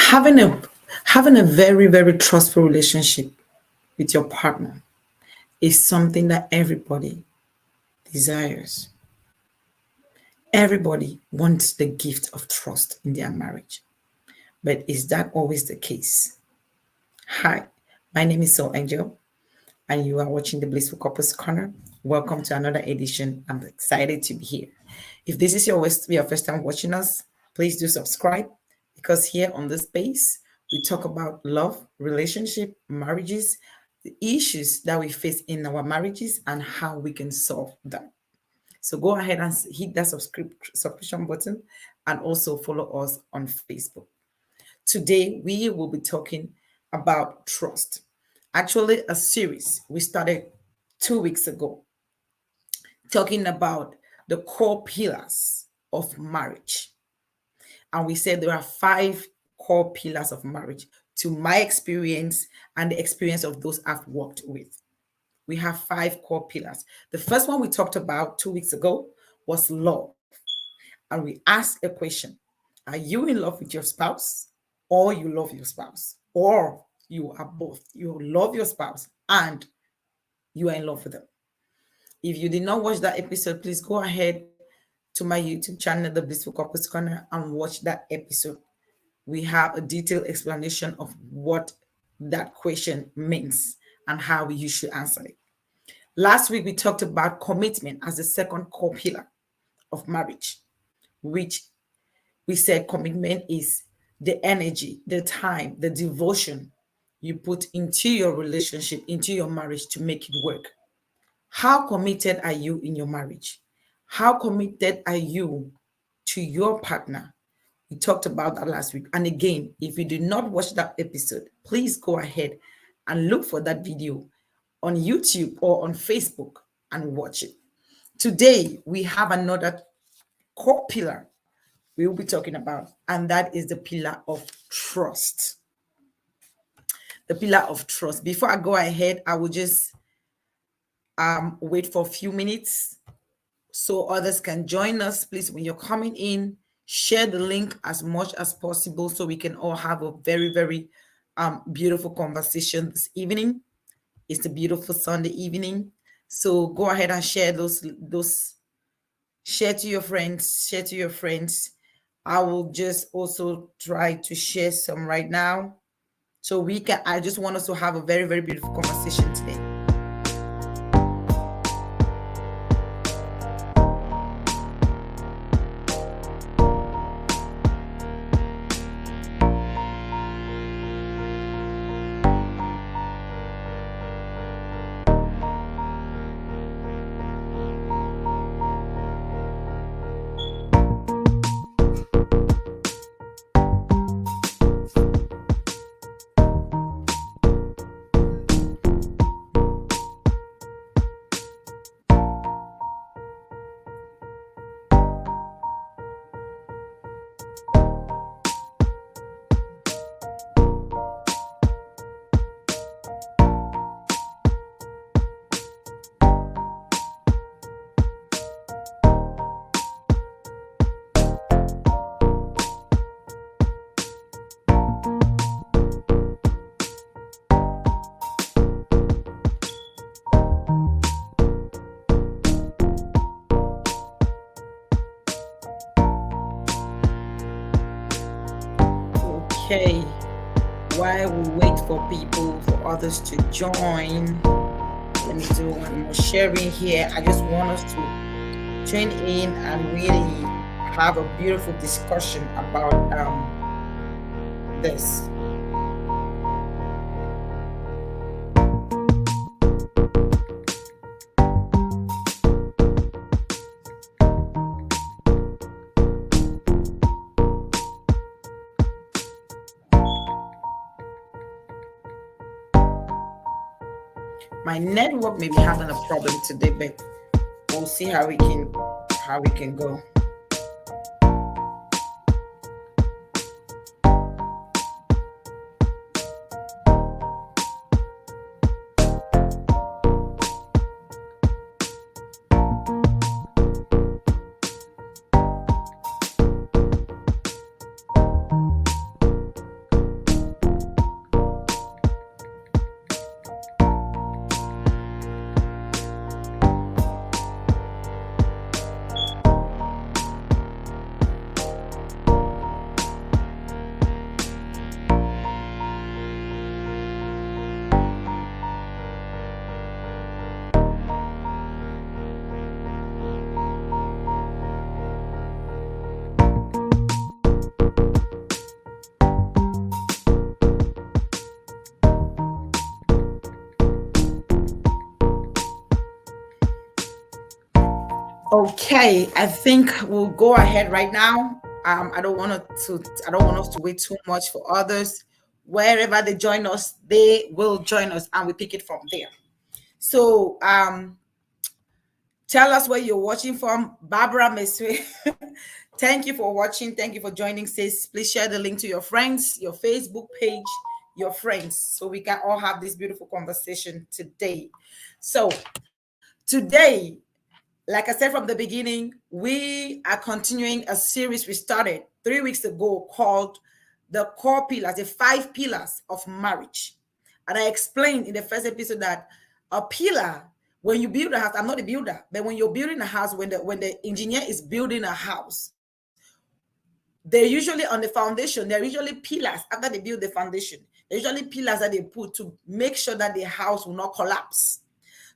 Having a having a very, very trustful relationship with your partner is something that everybody desires. Everybody wants the gift of trust in their marriage. But is that always the case? Hi, my name is Soul Angel, and you are watching the Blissful Couples Corner. Welcome to another edition. I'm excited to be here. If this is your first time watching us, please do subscribe, because here on this space, we talk about love, relationship, marriages, the issues that we face in our marriages, and how we can solve them. So go ahead and hit that subscription button, and also follow us on Facebook. Today, we will be talking about trust. Actually, a series we started 2 weeks ago, talking about the core pillars of marriage. And we said there are 5 core pillars of marriage, to my experience and the experience of those I've worked with. We have 5 core pillars. The first one we talked about 2 weeks ago was love. And we asked a question: are you in love with your spouse, or you love your spouse? Or you are both. You love your spouse and you are in love with them. If you did not watch that episode, please go ahead to my YouTube channel, The Blissful Couples Corner, and watch that episode. We have a detailed explanation of what that question means and how you should answer it. Last week, we talked about commitment as the second core pillar of marriage, which we said commitment is the energy, the time, the devotion you put into your relationship, into your marriage to make it work. How committed are you in your marriage? How committed are you to your partner? We talked about that last week. And again, if you did not watch that episode, please go ahead and look for that video on YouTube or on Facebook and watch it. Today, we have another core pillar we will be talking about, and that is the pillar of trust. The pillar of trust. Before I go ahead, I will just wait for a few minutes so others can join us. Please, when you're coming in, share the link as much as possible so we can all have a very, very beautiful conversation this evening. It's a beautiful Sunday evening. So go ahead and share those share to your friends. I will just also try to share some right now. So I just want us to have a very, very beautiful conversation today. Okay, while we wait for people, for others to join, let me do one more sharing here. I just want us to tune in and really have a beautiful discussion about this. My network may be having a problem today, but we'll see how we can go. Okay, I think we'll go ahead right now. I don't want us to wait too much for others. Wherever they join us, they will join us, and we pick it from there. So, tell us where you're watching from, Barbara Mesue. Thank you for watching. Thank you for joining, sis. Please share the link to your friends, your Facebook page, your friends, so we can all have this beautiful conversation today. So, today, like I said from the beginning, we are continuing a series we started 3 weeks ago called The Core Pillars, the 5 pillars of marriage. And I explained in the first episode that a pillar, when you build a house, I'm not a builder, but when you're building a house, when the engineer is building a house, they're usually on the foundation. They're usually pillars after they build the foundation. They're usually pillars that they put to make sure that the house will not collapse.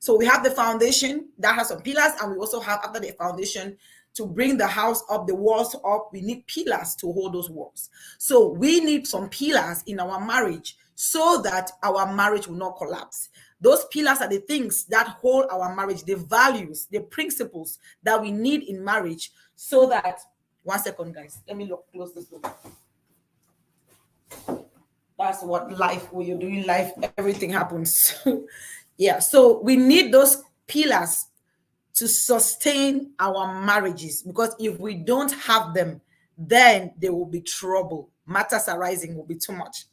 So we have the foundation that has some pillars, and we also have, after the foundation, to bring the house up, the walls up, we need pillars to hold those walls. So we need some pillars in our marriage so that our marriage will not collapse. Those pillars are the things that hold our marriage, the values, the principles that we need in marriage, so that, one second, guys, let me close this door. That's what life, when you're doing life, everything happens. Yeah, so we need those pillars to sustain our marriages, because if we don't have them, then there will be trouble. Matters arising will be too much.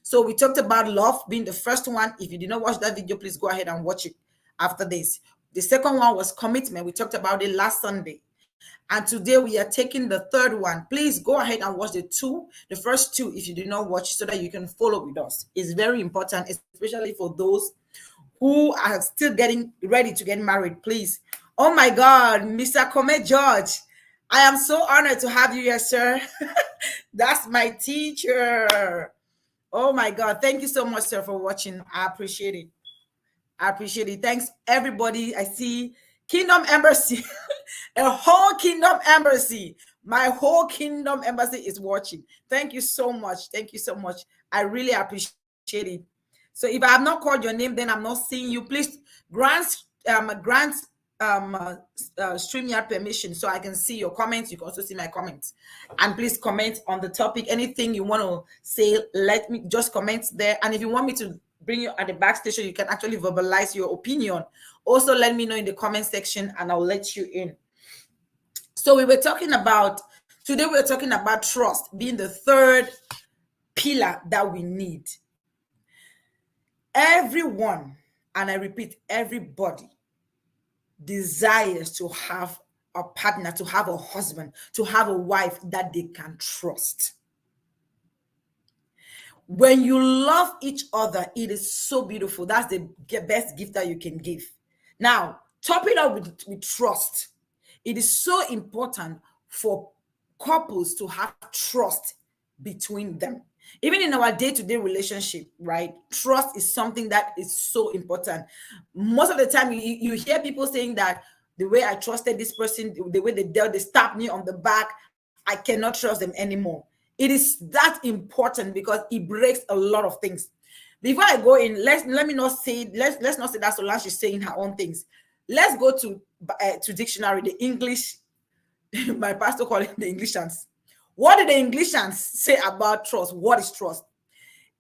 So we talked about love being the first one. If you did not watch that video, please go ahead and watch it after this. The second one was commitment. We talked about it last Sunday. And today we are taking the third one. Please go ahead and watch the first two, if you did not watch, so that you can follow with us. It's very important, especially for those who are still getting ready to get married. Please. Oh my God, Mr. Kome George, I am so honored to have you here, sir. That's my teacher. Oh my God, thank you so much, sir, for watching. I appreciate it. I appreciate it. Thanks, everybody. I see Kingdom Embassy, a whole Kingdom Embassy. My whole Kingdom Embassy is watching. Thank you so much. Thank you so much. I really appreciate it. So if I have not called your name, then I'm not seeing you. Please grant StreamYard permission so I can see your comments. You can also see my comments. And please comment on the topic. Anything you want to say, let me just comment there. And if you want me to bring you at the backstation, you can actually verbalize your opinion. Also, let me know in the comment section and I'll let you in. So today we're talking about trust being the third pillar that we need. Everyone, and I repeat, everybody desires to have a partner, to have a husband, to have a wife that they can trust. When you love each other, it is so beautiful. That's the best gift that you can give. Now, top it up with trust. It is so important for couples to have trust between them. Even in our day-to-day relationship, right? Trust is something that is so important. Most of the time, you hear people saying that the way I trusted this person, the way they stabbed me on the back, I cannot trust them anymore. It is that important because it breaks a lot of things. Before I go in, let me not say let's not say that Solange is saying her own things. Let's go to dictionary, the English. My pastor called it the Englishans. What did the Englishans say about trust? What is trust?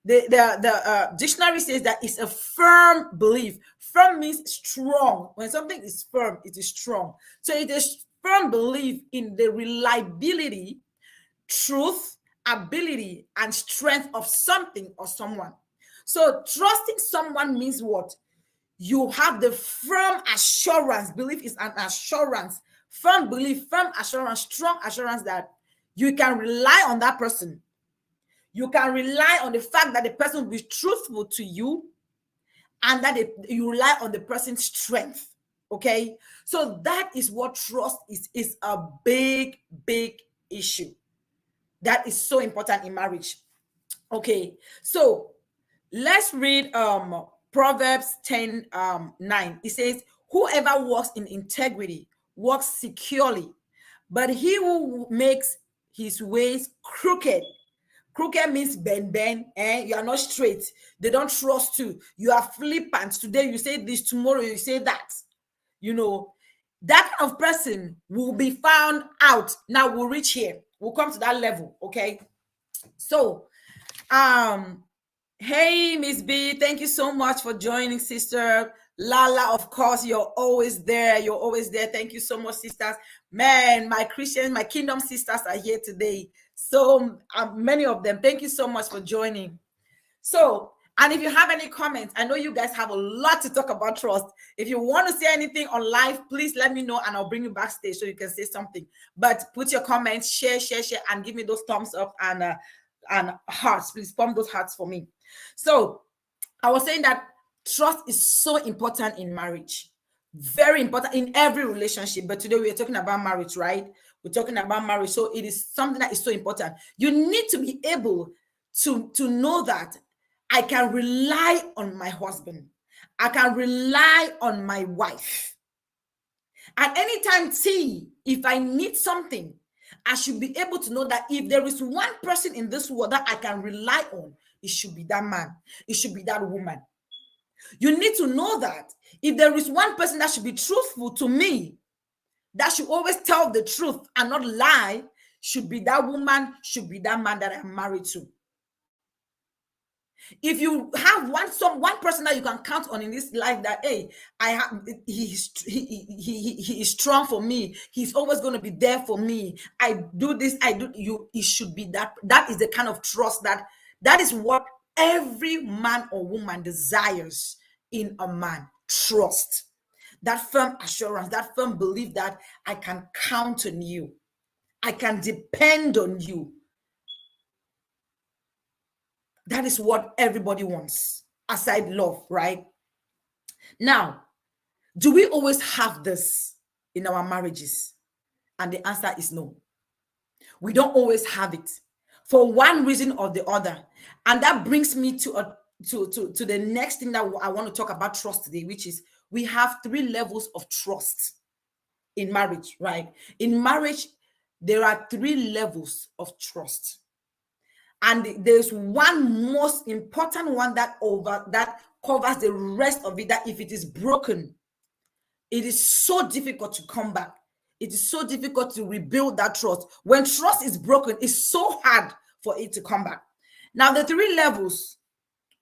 The dictionary says that it's a firm belief. Firm means strong. When something is firm, it is strong. So it is firm belief in the reliability, truth, ability, and strength of something or someone. So trusting someone means what? You have the firm assurance. Belief is an assurance. Firm belief, firm assurance, strong assurance that you can rely on that person. You can rely on the fact that the person will be truthful to you, and that you rely on the person's strength. Okay, so that is what trust is a big issue that is so important in marriage. Okay, so let's read Proverbs 10 9. It says, whoever walks in integrity walks securely, but he who makes his ways crooked. Crooked means bend, you are not straight. They don't trust you. You are flippant. Today you say this, tomorrow you say that. You know, that kind of person will be found out. Now we'll reach here. We'll come to that level. Okay. So, hey, Miss B, thank you so much for joining, sister. Lala, of course, you're always there. You're always there. Thank you so much, sisters. Man, my Christians, my kingdom sisters are here today. So many of them. Thank you so much for joining. So, and if you have any comments, I know you guys have a lot to talk about trust. If you want to say anything on live, please let me know and I'll bring you backstage so you can say something. But put your comments, share, and give me those thumbs up and hearts. Please pump those hearts for me. So I was saying that trust is so important in marriage. Very important in every relationship. But today we are talking about marriage, right? We're talking about marriage. So it is something that is so important. You need to be able to know that I can rely on my husband. I can rely on my wife. At any time, if I need something, I should be able to know that if there is one person in this world that I can rely on, it should be that man. It should be that woman. You need to know that if there is one person that should be truthful to me, that should always tell the truth and not lie, should be that woman, should be that man that I'm married to. If you have one person that you can count on in this life that, hey, he is strong for me, he's always going to be there for me, I do this, it should be that. That is the kind of trust that is what every man or woman desires in a man. Trust, that firm assurance, that firm belief that I can count on you, I can depend on you. That is what everybody wants, aside love, right? Now, do we always have this in our marriages? And the answer is no. We don't always have it for one reason or the other. And that brings me to the next thing that I want to talk about trust today, which is we have 3 levels of trust in marriage, right? In marriage, there are 3 levels of trust. And there's one most important one that covers the rest of it, that if it is broken, it is so difficult to come back. It is so difficult to rebuild that trust. When trust is broken, it's so hard for it to come back. Now, the 3 levels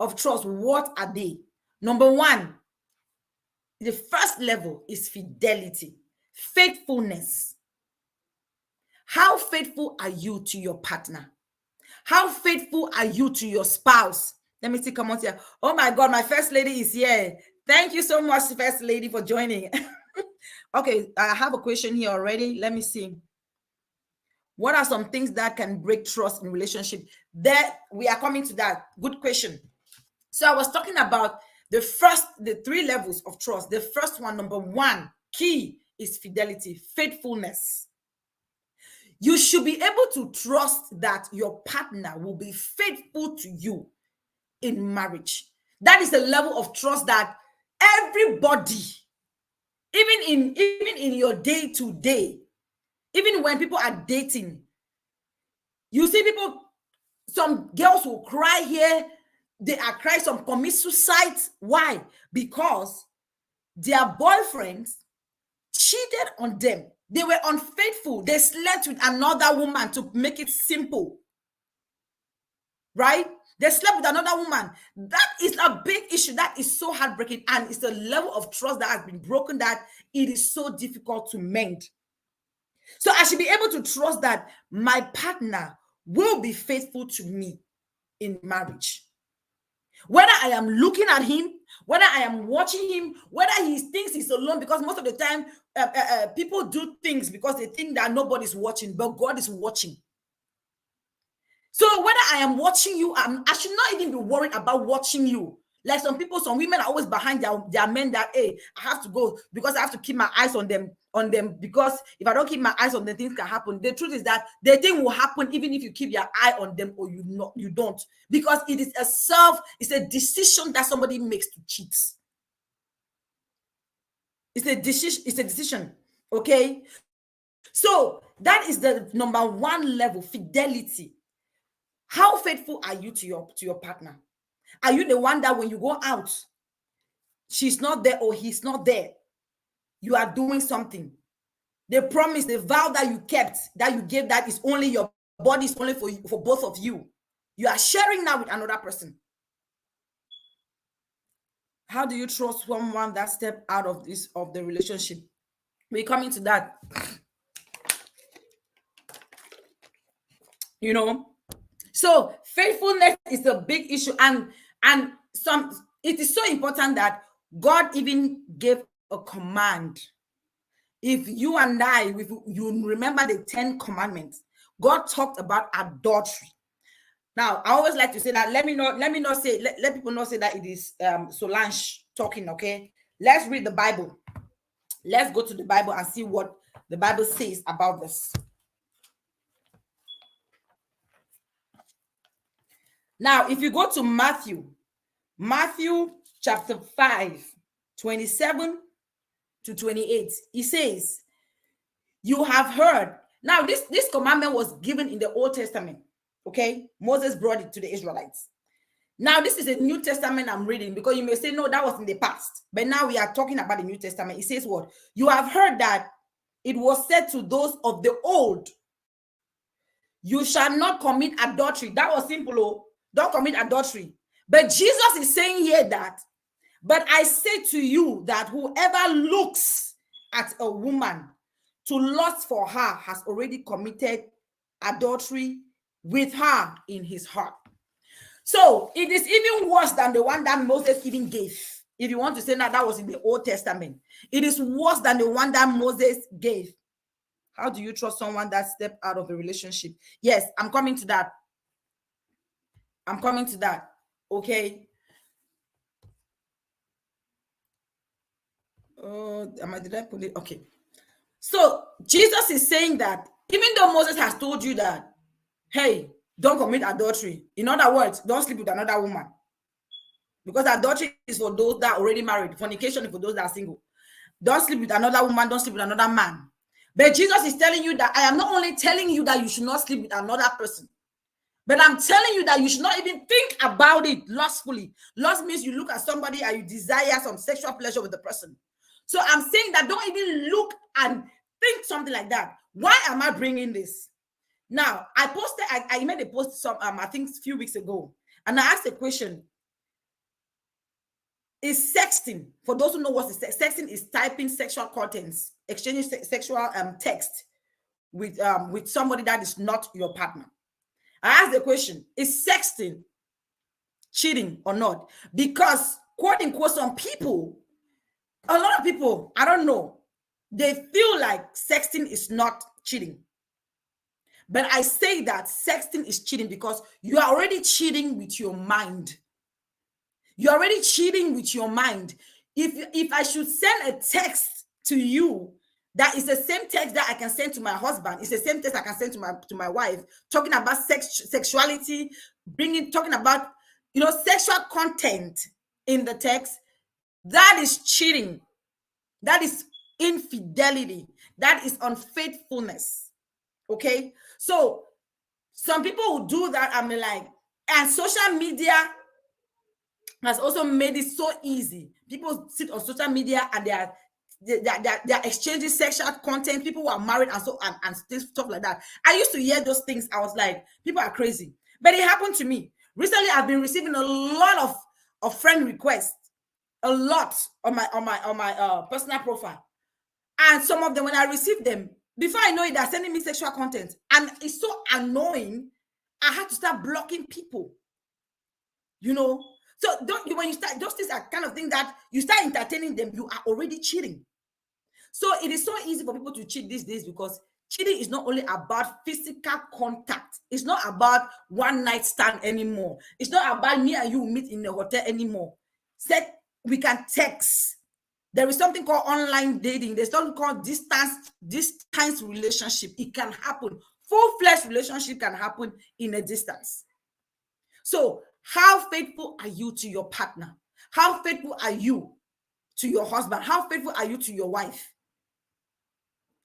of trust, what are they? Number 1, the first level is fidelity, faithfulness. How faithful are you to your partner? How faithful are you to your spouse? Let me see, come on here. Oh my God, my first lady is here. Thank you so much, first lady, for joining. Okay, I have a question here already. Let me see. What are some things that can break trust in relationship? That we are coming to that. Good question. So I was talking about the 3 levels of trust. The first one, number 1, key, is fidelity, faithfulness. You should be able to trust that your partner will be faithful to you in marriage. That is the level of trust that everybody, even in your day to day, even when people are dating, you see people, some girls will cry here, they are crying, some commit suicide. Why? Because their boyfriends cheated on them. They were unfaithful. They slept with another woman, to make it simple. Right? They slept with another woman. That is a big issue. That is so heartbreaking. And it's a level of trust that has been broken that it is so difficult to mend. So I should be able to trust that my partner will be faithful to me in marriage. Whether I am looking at him, whether I am watching him, whether he thinks he's alone, because most of the time people do things because they think that nobody's watching, but God is watching. So whether I am watching you, I should not even be worried about watching you. Like some people, some women are always behind their men that, hey, I have to go because I have to keep my eyes on them, because if I don't keep my eyes on them, things can happen. The truth is that the thing will happen even if you keep your eye on them or you don't, because it's a decision that somebody makes to cheat. It's a decision, okay? So that is the number one level, fidelity. How faithful are you to your partner? Are you the one that when you go out, she's not there or he's not there, you are doing something? The promise, the vow that you kept, that you gave, that is only your body, is only for both of you. You are sharing now with another person. How do you trust someone that step out of the relationship? We're coming to that. You know, so faithfulness is a big issue, and it is so important that God even gave a command. If you and I, if you remember the 10 commandments, God talked about adultery. Now, I always like to say that, let people not say that it is Solange talking, okay? Let's read the Bible. Let's go to the Bible and see what the Bible says about this. Now, if you go to Matthew chapter 5, 27 to 28, it says, you have heard. Now, this commandment was given in the Old Testament, okay? Moses brought it to the Israelites. Now, this is a New Testament I'm reading, because you may say, no, that was in the past. But now we are talking about the New Testament. It says what? You have heard that it was said to those of the old, you shall not commit adultery. That was simple, oh. Don't commit adultery. But Jesus is saying here that, but I say to you that whoever looks at a woman to lust for her has already committed adultery with her in his heart. So it is even worse than the one that Moses even gave. If you want to say that was in the Old Testament, it is worse than the one that Moses gave. How do you trust someone that stepped out of the relationship? Yes, I'm coming to that. Okay. Did I put it? Okay. So Jesus is saying that even though Moses has told you that, hey, don't commit adultery. In other words, don't sleep with another woman. Because adultery is for those that are already married. Fornication is for those that are single. Don't sleep with another woman. Don't sleep with another man. But Jesus is telling you that I am not only telling you that you should not sleep with another person, but I'm telling you that you should not even think about it lustfully. Lust means you look at somebody and you desire some sexual pleasure with the person. So I'm saying that don't even look and think something like that. Why am I bringing this? Now, I made a post I think a few weeks ago, and I asked a question. Is sexting, for those who know what is sexting, is typing sexual contents, exchanging sexual text with somebody that is not your partner. I asked the question, is sexting cheating or not? Because, quote unquote, some people, a lot of people, I don't know, they feel like sexting is not cheating. But I say that sexting is cheating because you are already cheating with your mind. You're already cheating with your mind. If I should send a text to you That is the same text that I can send to my husband. It's the same text I can send to my wife, talking about sexuality, talking about, sexual content in the text. That is cheating. That is infidelity. That is unfaithfulness. Okay? So some people who do that, I'm like, and social media has also made it so easy. People sit on social media and they're exchanging sexual content. People who are married and stuff like that. I used to hear those things. I was like, people are crazy. But it happened to me. Recently, I've been receiving a lot of friend requests, a lot on my personal profile. And some of them, when I receive them, before I know it, they're sending me sexual content. And it's so annoying. I had to start blocking people. So when you start, those things are kind of things that you start entertaining them, you are already cheating. So it is so easy for people to cheat these days, because cheating is not only about physical contact. It's not about one night stand anymore. It's not about me and you meet in a hotel anymore. We can text. There is something called online dating. There's something called distance relationship. It can happen. Full-fledged relationship can happen in a distance. So how faithful are you to your partner? How faithful are you to your husband? How faithful are you to your wife?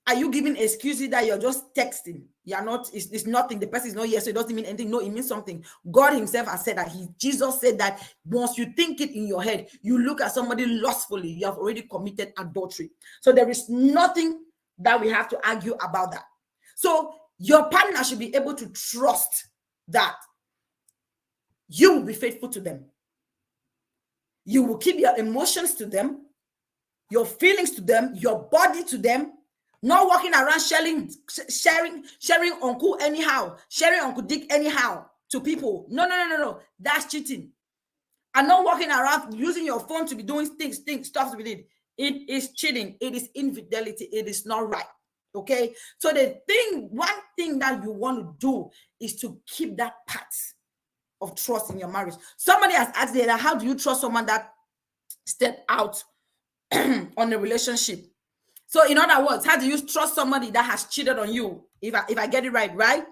Are you giving excuses that you're just texting? You're not, it's nothing. The person is not here, so it doesn't mean anything. No, it means something. God himself has said that. Jesus said that once you think it in your head, you look at somebody lustfully, you have already committed adultery. So there is nothing that we have to argue about that. So your partner should be able to trust that you will be faithful to them. You will keep your emotions to them, your feelings to them, your body to them. Not walking around sharing Uncle anyhow, sharing Uncle Dick anyhow to people. No. That's cheating. And not walking around using your phone to be doing stuff with it. It is cheating. It is infidelity. It is not right. Okay. So one thing that you want to do is to keep that part of trust in your marriage. Somebody has asked me, how do you trust someone that stepped out on a relationship? So in other words, how do you trust somebody that has cheated on you? If I get it right?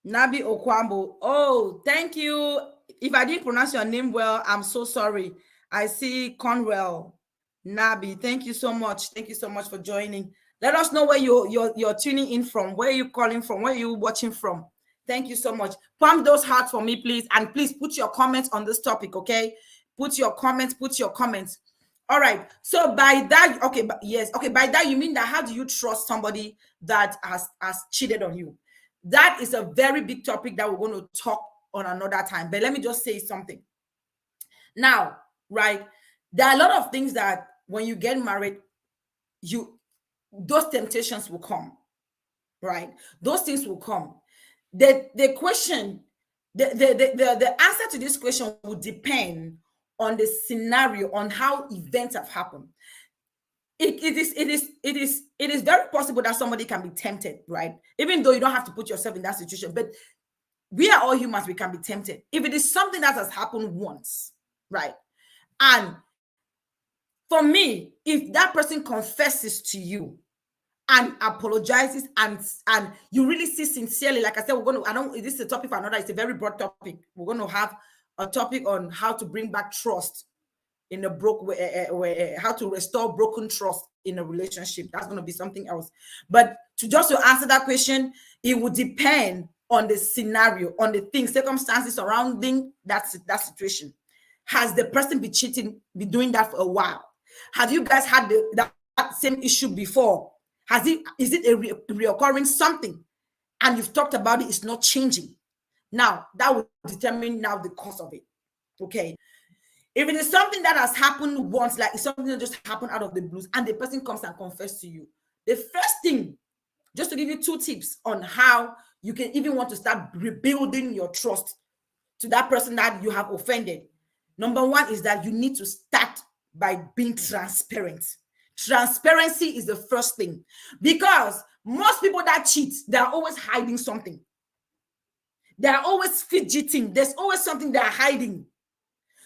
Nabi Okwambo. Oh, thank you. If I didn't pronounce your name well, I'm so sorry. I see Conwell. Nabi, thank you so much. Thank you so much for joining. Let us know where you're tuning in from. Where are you calling from? Where are you watching from? Thank you so much. Pump those hearts for me, please. And please put your comments on this topic, okay? Put your comments. All right. So by that, okay, yes. Okay, by that, you mean that how do you trust somebody that has cheated on you? That is a very big topic that we're going to talk on another time. But let me just say something. Now, right, there are a lot of things that when you get married, those temptations will come, right? Those things will come. The question, the answer to this question would depend on the scenario, on how events have happened. It is very possible that somebody can be tempted, right? Even though you don't have to put yourself in that situation, but we are all humans, we can be tempted. If it is something that has happened once, right? And for me, if that person confesses to you and apologizes and you really see sincerely, like I said, this is a topic for another, it's a very broad topic. We're going to have a topic on how to bring back trust in a how to restore broken trust in a relationship. That's going to be something else. But to answer that question, it would depend on the scenario, on the things, circumstances surrounding that situation. Has the person been doing that for a while? Have you guys had that same issue before? Is it a reoccurring something? And you've talked about it's not changing. Now, that will determine now the cause of it. Okay. If it is something that has happened once, like it's something that just happened out of the blues, and the person comes and confesses to you, the first thing, just to give you 2 tips on how you can even want to start rebuilding your trust to that person that you have offended. Number 1 is that you need to start by being transparent. Transparency is the first thing, because most people that cheat, they're always hiding something. They're always fidgeting. There's always something they're hiding.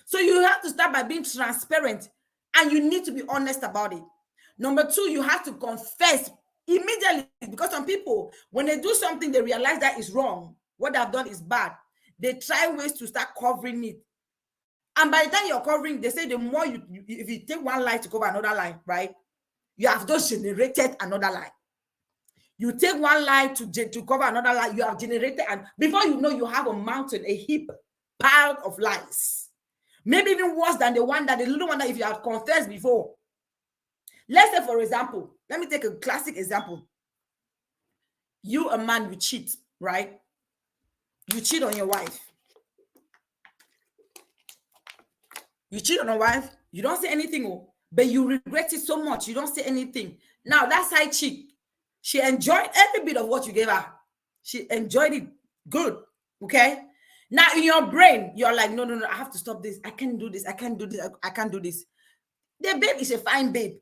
So you have to start by being transparent, and you need to be honest about it. Number two, you have to confess immediately, because some people, when they do something, they realize that is wrong. What they've done is bad. They try ways to start covering it. And by the time you're covering, they say the more if you take one lie to cover another lie, right? You have just generated another lie. You take one lie to cover another lie, you have generated, and before you know, you have a mountain, a heap, pile of lies. Maybe even worse than the little one that if you have confessed before. Let's say, for example, let me take a classic example. You, a man, you cheat, right? You cheat on your wife. You cheat on your wife, you don't say anything, but you regret it so much, you don't say anything. Now, that side chick, she enjoyed every bit of what you gave her. She enjoyed it good, okay? Now, in your brain, you're like, no, I have to stop this. I can't do this. I can't do this. I can't do this. The babe is a fine babe.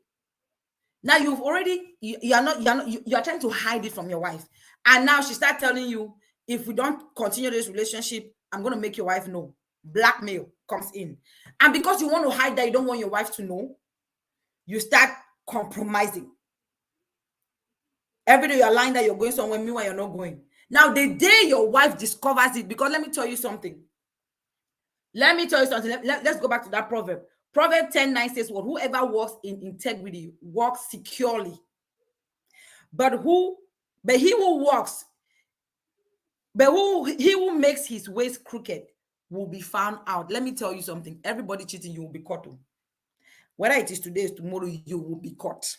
Now, you've already, you are trying to hide it from your wife. And now she starts telling you, if we don't continue this relationship, I'm going to make your wife know. Blackmail comes in. And because you want to hide that, you don't want your wife to know, you start compromising. Every day you're lying that you're going somewhere, meanwhile you're not going. Now, the day your wife discovers it, because let me tell you something. Let's go back to that proverb. Proverb 10:9 says, well, whoever walks in integrity walks securely. But he who makes his ways crooked will be found out. Let me tell you something. Everybody cheating, you will be caught. Whether it is today or tomorrow, you will be caught.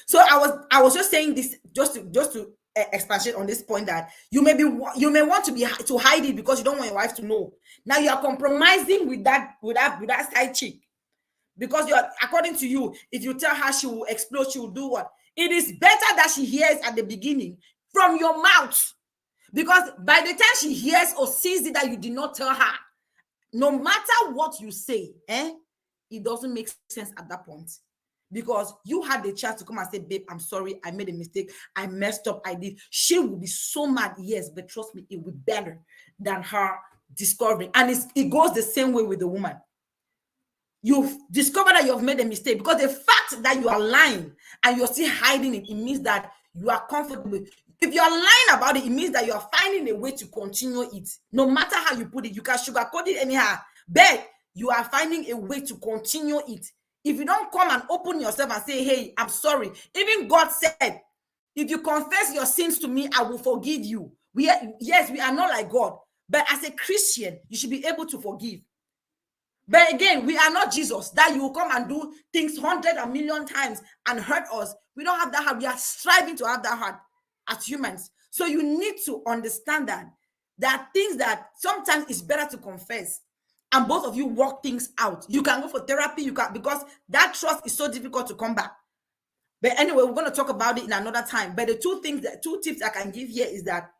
So I was just saying this just to expand on this point, that you may want to hide it because you don't want your wife to know. Now you are compromising with that side chick, because according to you, if you tell her, she will explode, she will do what? It is better that she hears at the beginning from your mouth, because by the time she hears or sees it that you did not tell her, no matter what you say, it doesn't make sense at that point. Because you had the chance to come and say, babe, I'm sorry, I made a mistake, I messed up, I did. She will be so mad, yes, but trust me, it will be better than her discovering. And it goes the same way with the woman. You've discovered that you've made a mistake, because the fact that you are lying and you're still hiding it, it means that you are comfortable. If you're lying about it, it means that you are finding a way to continue it. No matter how you put it, you can sugarcoat it anyhow, but you are finding a way to continue it. If you don't come and open yourself and say, hey, I'm sorry. Even God said, if you confess your sins to me, I will forgive you. Yes, we are not like God, but as a Christian, you should be able to forgive. But again, we are not Jesus, that you will come and do things 100 and million times and hurt us. We don't have that heart. We are striving to have that heart as humans. So you need to understand that there are things that sometimes it's better to confess, and both of you work things out. You can go for therapy, because that trust is so difficult to come back. But anyway, we're going to talk about it in another time. But the two tips I can give here is that,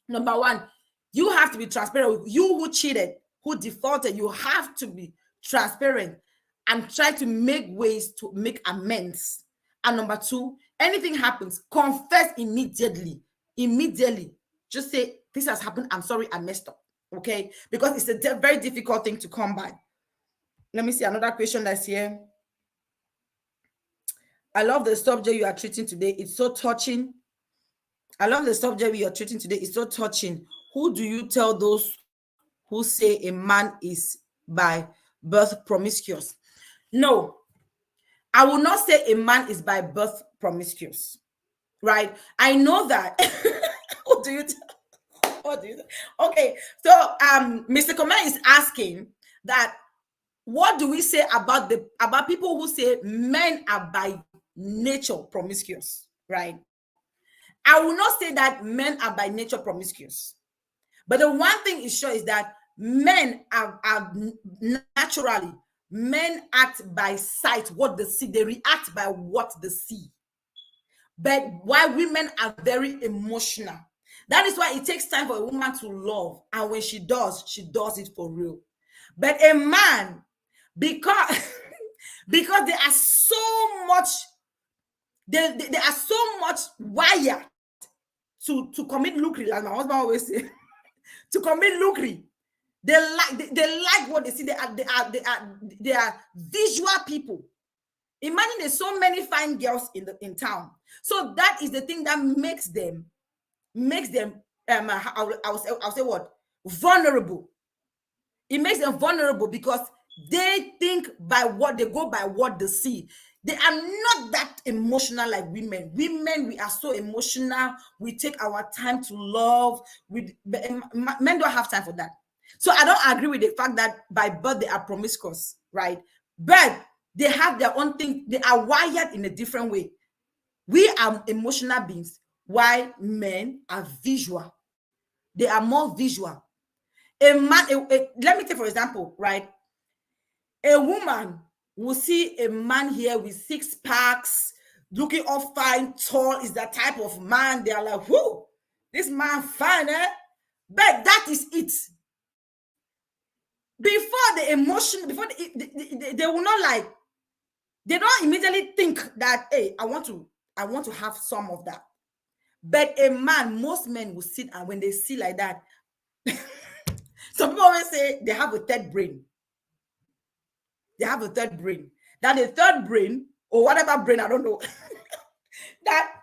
number one, you have to be transparent. You who cheated, who defaulted, you have to be transparent and try to make ways to make amends. And number two, anything happens, confess immediately. Just say, this has happened, I'm sorry, I messed up. Okay, because it's a very difficult thing to come by. Let me see another question that's here. I love the subject you are treating today. It's so touching. I love the subject we are treating today. It's so touching. Who do you tell those who say a man is by birth promiscuous? No, I will not say a man is by birth promiscuous, right? I know that. Who do you tell? Okay, so Mr. Comment is asking that, what do we say about people who say men are by nature promiscuous, right? I will not say that men are by nature promiscuous, but the one thing is sure is that men are naturally, men act by sight, what they see. They react by what they see. But while women are very emotional, that is why it takes time for a woman to love. And when she does it for real. But a man, because they are so much, they are so much wired to commit lucre, like my husband always say, to commit lucre. They like what they see. They are visual people. Imagine there's so many fine girls in town. So that is the thing that makes them I'll say what? Vulnerable. It makes them vulnerable because they think by what they go by what they see. They are not that emotional like women. Women, we are so emotional. We take our time to love. Men don't have time for that. So I don't agree with the fact that by birth they are promiscuous, right? But they have their own thing. They are wired in a different way. We are emotional beings, while men are visual. They are more visual. A man, let me take for example, right? A woman will see a man here with six packs, looking all fine, tall, is that type of man. They are like, whoo, this man fine, eh? But that is it. Before the emotion, before they will not like, they don't immediately think that, hey, I want to have some of that. But a man, most men will sit, and when they see like that, some people always say they have a third brain. They have a third brain. That the third brain, or whatever brain, I don't know, that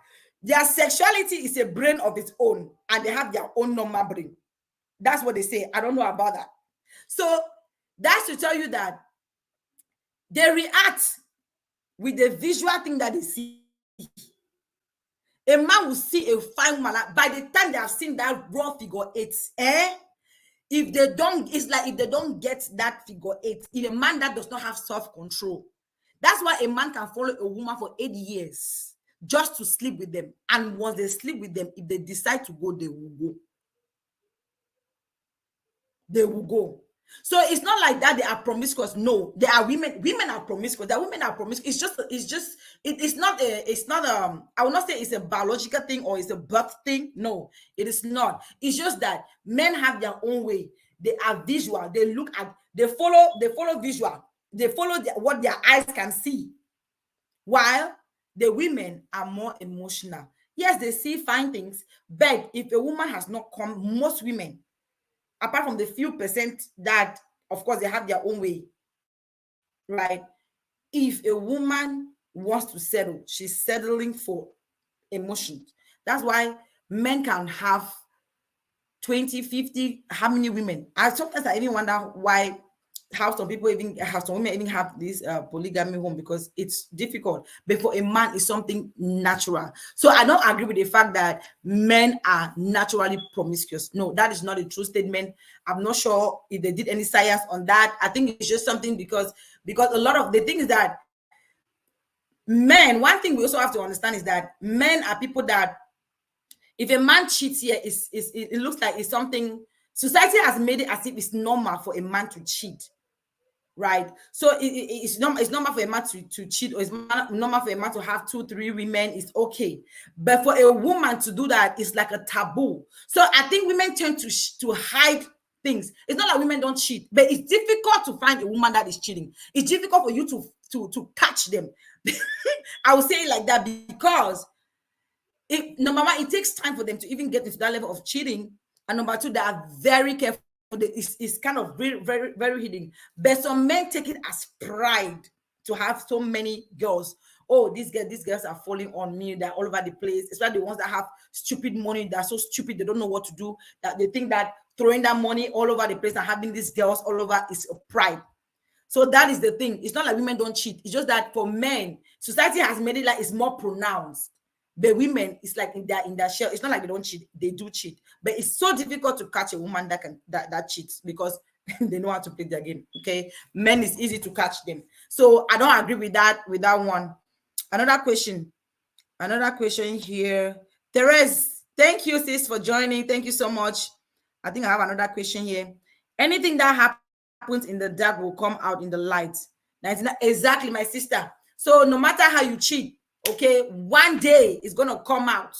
their sexuality is a brain of its own, and they have their own normal brain. That's what they say. I don't know about that. So that's to tell you that they react with the visual thing that they see. A man will see a fine woman. By the time they have seen that raw figure eight, if they don't, it's like if they don't get that figure eight, if a man that does not have self-control, that's why a man can follow a woman for 8 years just to sleep with them. And once they sleep with them, if they decide to go, they will go. They will go. So it's not like that they are promiscuous. No, they are women. Women are promiscuous. That women are promiscuous. It's not I will not say it's a biological thing or it's a birth thing. No, it is not. It's just that men have their own way. They are visual. They look at, they follow visual. They follow what their eyes can see. While the women are more emotional. Yes, they see fine things, but if a woman has not come, most women, apart from the few percent that, of course, they have their own way, right? If a woman wants to settle, she's settling for emotions. That's why men can have 20, 50, how many women? Sometimes I even wonder why how some women even have this polygamy home, because it's difficult. But for a man, it's something natural. So I don't agree with the fact that men are naturally promiscuous. No, that is not a true statement. I'm not sure if they did any science on that. I think it's just something because a lot of the things that men, one thing we also have to understand is that men are people that, if a man cheats here, it looks like it's something, society has made it as if it's normal for a man to cheat. Right, so it's normal for a man to cheat, or it's normal for a man to have 2, 3 women. It's okay, but for a woman to do that, it's like a taboo. So I think women tend to hide things. It's not that women don't cheat, but it's difficult to find a woman that is cheating. It's difficult for you to catch them. I would say it like that, because number one, it takes time for them to even get into that level of cheating, and number two, they are very careful. It's kind of very, very, very hidden. But some men take it as pride to have so many girls. Oh, these girls are falling on me. They're all over the place. Especially the ones that have stupid money. They're so stupid. They don't know what to do. That they think that throwing that money all over the place and having these girls all over is a pride. So that is the thing. It's not like women don't cheat. It's just that for men, society has made it like it's more pronounced. But women, it's like in their shell. It's not like they don't cheat; they do cheat. But it's so difficult to catch a woman that cheats, because they know how to play their game. Okay, men, it's easy to catch them. So I don't agree with that one. Another question here. Therese, thank you, sis, for joining. Thank you so much. I think I have another question here. Anything that happens in the dark will come out in the light. Exactly, my sister. So no matter how you cheat, okay, one day it's gonna come out.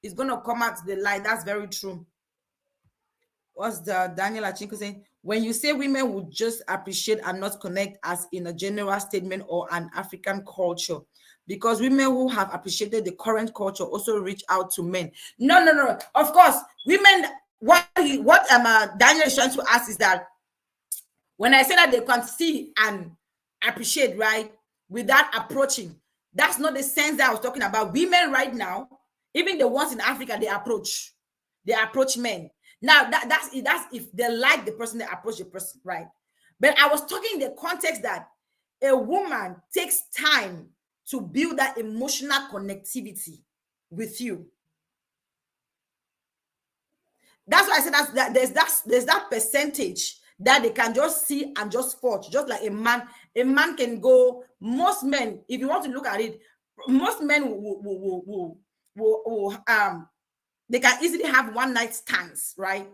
It's gonna come out to the light. That's very true. What's the Daniel Achinko saying? When you say women would just appreciate and not connect, as in a general statement or an African culture, because women who have appreciated the current culture also reach out to men. No. Of course, women. What Daniel is trying to ask is that when I say that they can see and appreciate, right? without approaching. That's not the sense that I was talking about. Women right now, even the ones in Africa, they approach men. Now that's if they like the person, they approach the person, right? But I was talking in the context that a woman takes time to build that emotional connectivity with you. That's why I said that there's that percentage that they can just see and just forge, just like a man. A man can go. Most men, if you want to look at it, most men will they can easily have one night stands, right?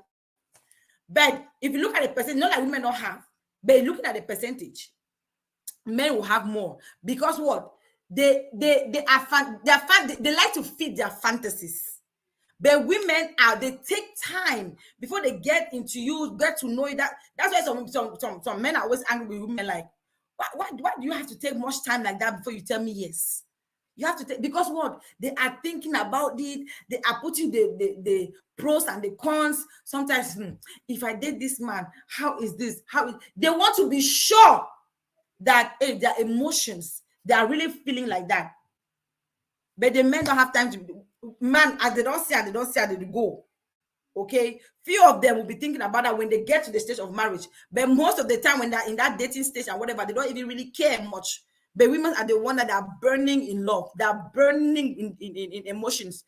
But if you look at the percentage, not like women don't have, but looking at the percentage, men will have more because what they like to feed their fantasies. But women they take time before they get into you, get to know you. That's why some men are always angry with women, like, why do you have to take much time like that before you tell me yes? You have to take, because what they are thinking about it, they are putting the pros and the cons. Sometimes, if I date this man, how is this? They want to be sure that their emotions, they are really feeling like that. But the men don't have time to, man, as they don't see and they go. Okay, few of them will be thinking about that when they get to the stage of marriage. But most of the time, when they're in that dating stage and whatever, they don't even really care much. But women are the one that are burning in love, they're burning in emotions.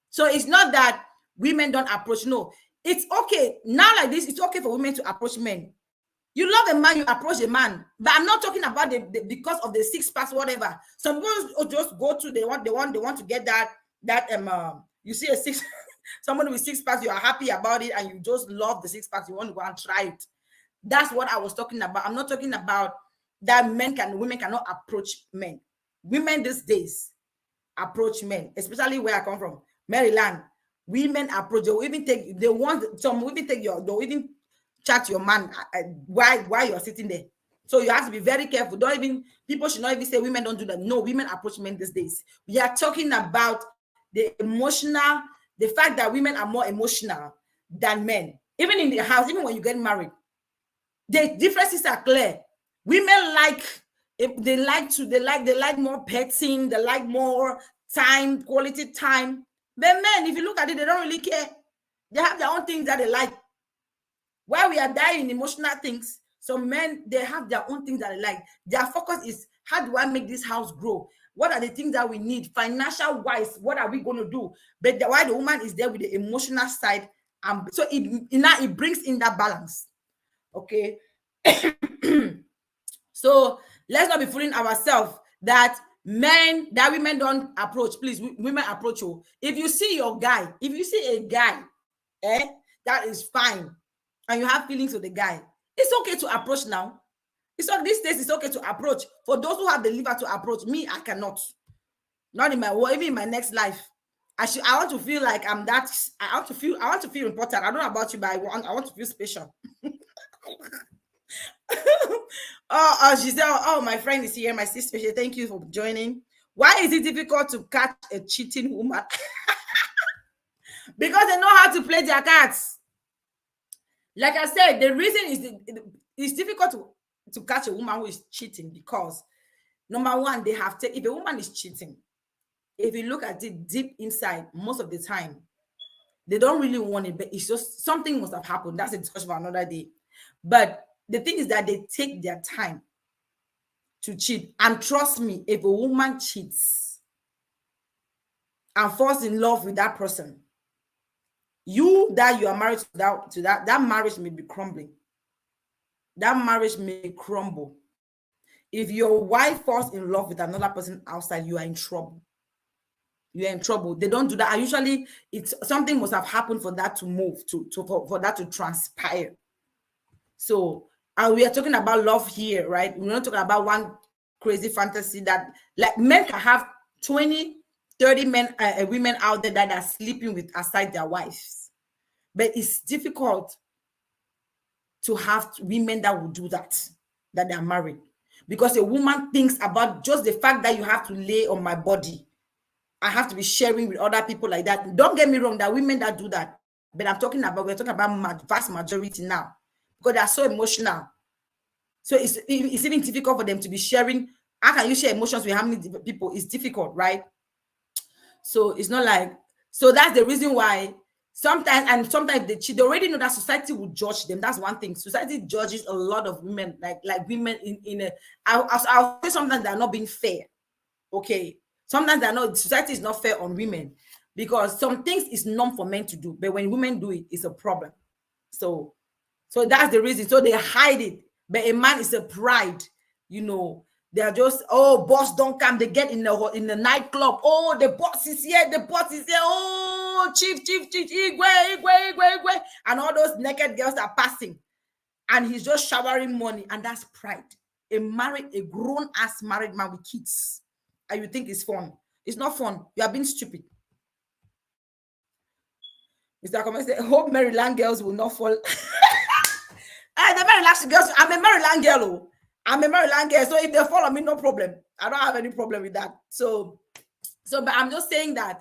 So it's not that women don't approach. No, it's okay now like this. It's okay for women to approach men. You love a man, you approach a man. But I'm not talking about because of the six packs, whatever. Some people just go to they want to get that you see a six someone with six packs, you are happy about it, and you just love the six packs, you want to go and try it. That's what I was talking about. I'm not talking about that women cannot approach men. Women these days approach men, especially where I come from, Maryland. Women approach, they'll even take they'll even chat your man while you're sitting there. So you have to be very careful. People should not even say women don't do that. No, women approach men these days. We are talking about the fact that women are more emotional than men. Even in the house, even when you get married, the differences are clear. Women like more petting, they like more time, quality time. But men, if you look at it, they don't really care. They have their own things that they like. While we are dying emotional things, some men, they have their own things that they like. Their focus is, how do I make this house grow? What are the things that we need financial wise? What are we going to do? But while the woman is there with the emotional side, so it brings in that balance. Okay. So let's not be fooling ourselves that women don't approach. Please, women approach you. If you see a guy that is fine, and you have feelings with the guy, it's okay to approach now. It's like these days, it's okay to approach. For those who have the liver to approach, me, I cannot. Not in my world, even in my next life. I want to feel like I'm that. I want to feel important. I don't know about you, but I want to feel special. She said, oh, my friend is here, my sister. Thank you for joining. Why is it difficult to catch a cheating woman? Because they know how to play their cards. Like I said, the reason is it's difficult to catch a woman who is cheating because, number one, if a woman is cheating, if you look at it deep inside, most of the time, they don't really want it, but it's just something must have happened. That's a discussion for another day. But the thing is that they take their time to cheat. And trust me, if a woman cheats and falls in love with that person, you are married to that marriage may be crumbling. That marriage may crumble. If your wife falls in love with another person outside, you are in trouble. You're in trouble. They don't do that. And usually, something must have happened for that to move, for that to transpire. So, and we are talking about love here, right? We're not talking about one crazy fantasy that, like, men can have 20, 30 women out there that are sleeping with aside their wives. But it's difficult to have women that will do that they are married. Because a woman thinks about just the fact that you have to lay on my body. I have to be sharing with other people like that. Don't get me wrong, there are women that do that. But we're talking about vast majority now. Because they are so emotional. So it's even difficult for them to be sharing How can you share emotions with how many people? It's difficult, right? So it's not like, so that's the reason why sometimes they already know that society will judge them. That's one thing. Society judges a lot of women, like women in a, I'll say sometimes they're not being fair. Okay. Sometimes they're not, society is not fair on women because some things is norm for men to do, but when women do it, it's a problem. So that's the reason. So they hide it. But a man is a pride, you know. They're just, oh, boss don't come. They get in the nightclub. Oh, the boss is here. The boss is here. Oh, chief, Igwe, Igwe. And all those naked girls are passing. And he's just showering money. And that's pride. A grown-ass married man with kids. And you think it's fun. It's not fun. You are being stupid. Mr. Comment said, hope Maryland girls will not fall. The Maryland girls, I'm a Maryland girl. Oh. I'm a Maryland girl. So if they follow me, no problem. I don't have any problem with that. So, but I'm just saying that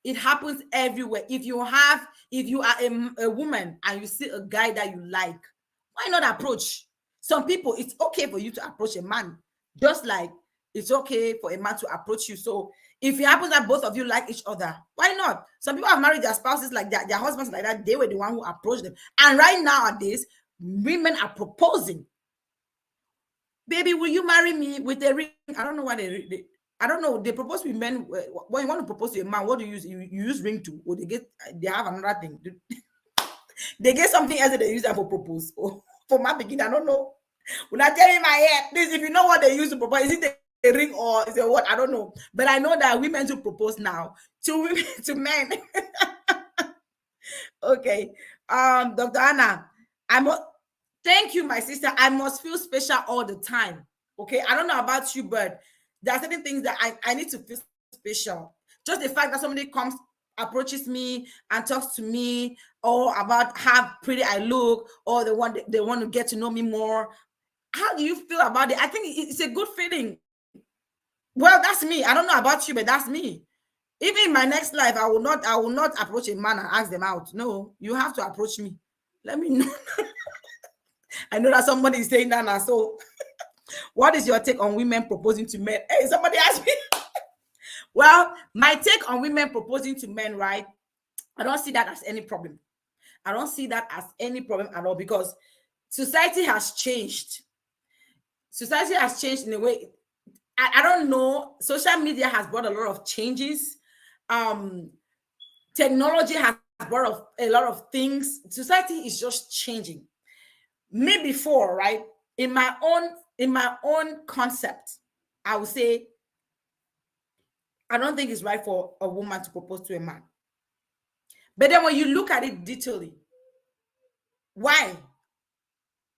it happens everywhere. If you are a woman and you see a guy that you like, why not approach? Some people, it's okay for you to approach a man, just like it's okay for a man to approach you. So if it happens that both of you like each other, why not? Some people have married their spouses like that, their husbands like that. They were the one who approached them. And right nowadays, women are proposing. Baby, will you marry me with a ring? I don't know why I don't know. They propose with men. When you want to propose to a man, what do you use? You use ring to, or they have another thing. They get something else that they use that for propose. Or for my beginning, I don't know. When I tell you my head, please, if you know what they use to propose, is it a ring or is it what? I don't know. But I know that women to propose now to women, to men. Okay. Dr. Anna, thank you, my sister. I must feel special all the time. Okay. I don't know about you, but there are certain things that I need to feel special. Just the fact that somebody comes, approaches me and talks to me, or about how pretty I look, or they want to get to know me more. How do you feel about it? I think it's a good feeling. Well, that's me. I don't know about you, but that's me. Even in my next life, I will not approach a man and ask them out. No, you have to approach me. Let me know. I know that somebody is saying that now. So, what is your take on women proposing to men? Hey, somebody asked me. Well, my take on women proposing to men, right? I don't see that as any problem. I don't see that as any problem at all, because society has changed. Society has changed in a way. I don't know. Social media has brought a lot of changes. Technology has brought a lot of things. Society is just changing. Me before, right? In my own concept, I would say I don't think it's right for a woman to propose to a man. But then when you look at it detailedly, why?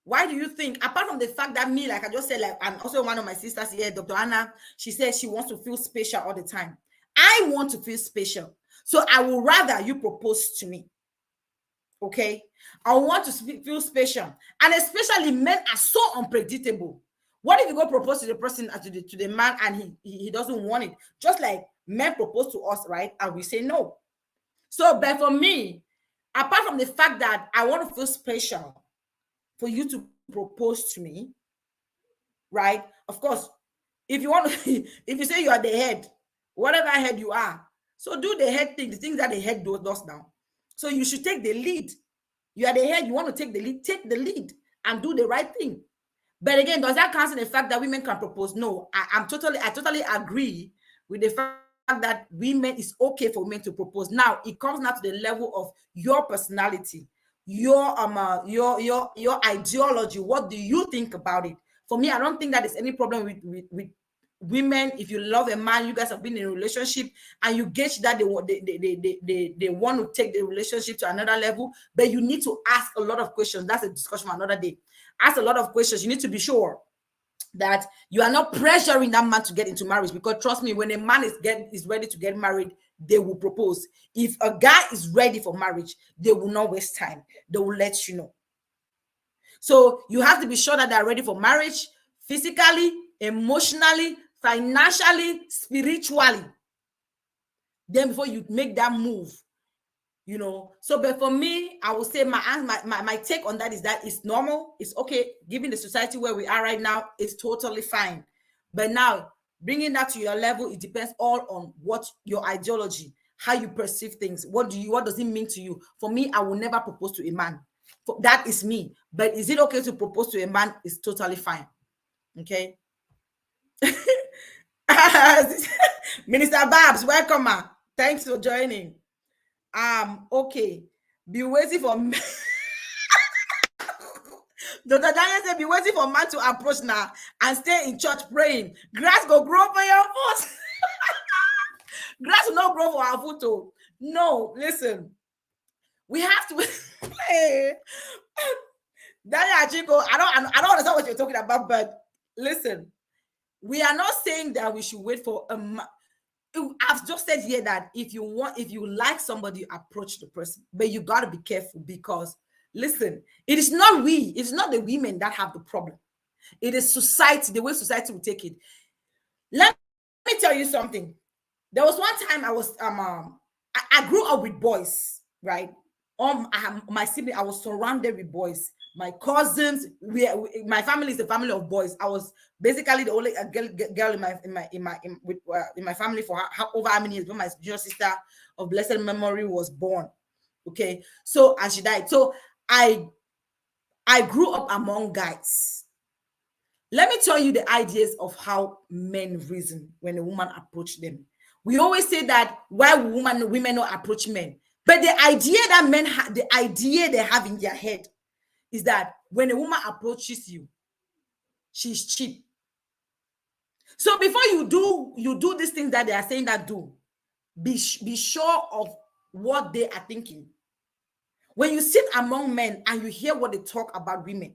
Why do you think, apart from the fact that me, like I just said, like I'm also one of my sisters here, Dr. Anna, she says she wants to feel special all the time. I want to feel special. So I would rather you propose to me. Okay? I want to feel special. And especially men are so unpredictable. What if you go propose to the person, to the man, and he doesn't want it? Just like men propose to us, right? And we say no. So, but for me, apart from the fact that I want to feel special for you to propose to me, right? Of course, if you want to, if you say you are the head, whatever head you are, so do the head thing, the things that the head does now. So you should take the lead. You are the head, you want to take the lead and do the right thing. But again, does that cancel the fact that women can propose? No, I totally agree with the fact that women, it's okay for women to propose. Now it comes now to the level of your personality, your ideology. What do you think about it? For me, I don't think that there's any problem with women. If you love a man, you guys have been in a relationship, and you gauge that they want to take the relationship to another level, but you need to ask a lot of questions. That's a discussion for another day. Ask a lot of questions. You need to be sure that you are not pressuring that man to get into marriage, because trust me, when a man is ready to get married, they will propose. If a guy is ready for marriage, they will not waste time. They will let you know. So you have to be sure that they're ready for marriage, physically, emotionally, financially, spiritually. Then before you make that move, you know. So, but for me, I would say my take on that is that it's normal. It's okay. Given the society where we are right now, it's totally fine. But now, bringing that to your level, it depends all on what your ideology, how you perceive things. What does it mean to you? For me, I will never propose to a man. That is me. But is it okay to propose to a man? It's totally fine. Okay. Minister Babs, welcome, ma. Thanks for joining. Okay. Be waiting for me. Dr. Daniel said, be waiting for man to approach now and stay in church praying. Grass go grow for your foot. Grass will not grow for our foot. Oh. No, listen. We have to. Hey. Daniel Chico, I don't understand what you're talking about, but listen, we are not saying that we should wait for a man. I've just said here that if you like somebody, approach the person, but you got to be careful because listen, it's not the women that have the problem. It is society, the way society will take it. Let me tell you something. There was one time I grew up with boys, right? My sibling, I was surrounded with boys. My cousins, my family is a family of boys. I was basically the only girl in my family for over how many years when my junior sister of blessed memory was born. Okay, so and she died. So I grew up among guys. Let me tell you the ideas of how men reason when a woman approach them. We always say that why women not approach men, but the idea that men have, the idea they have in their head is that when a woman approaches you, she's cheap. So before you do these things that they are saying that do, be sure of what they are thinking. When you sit among men and you hear what they talk about women,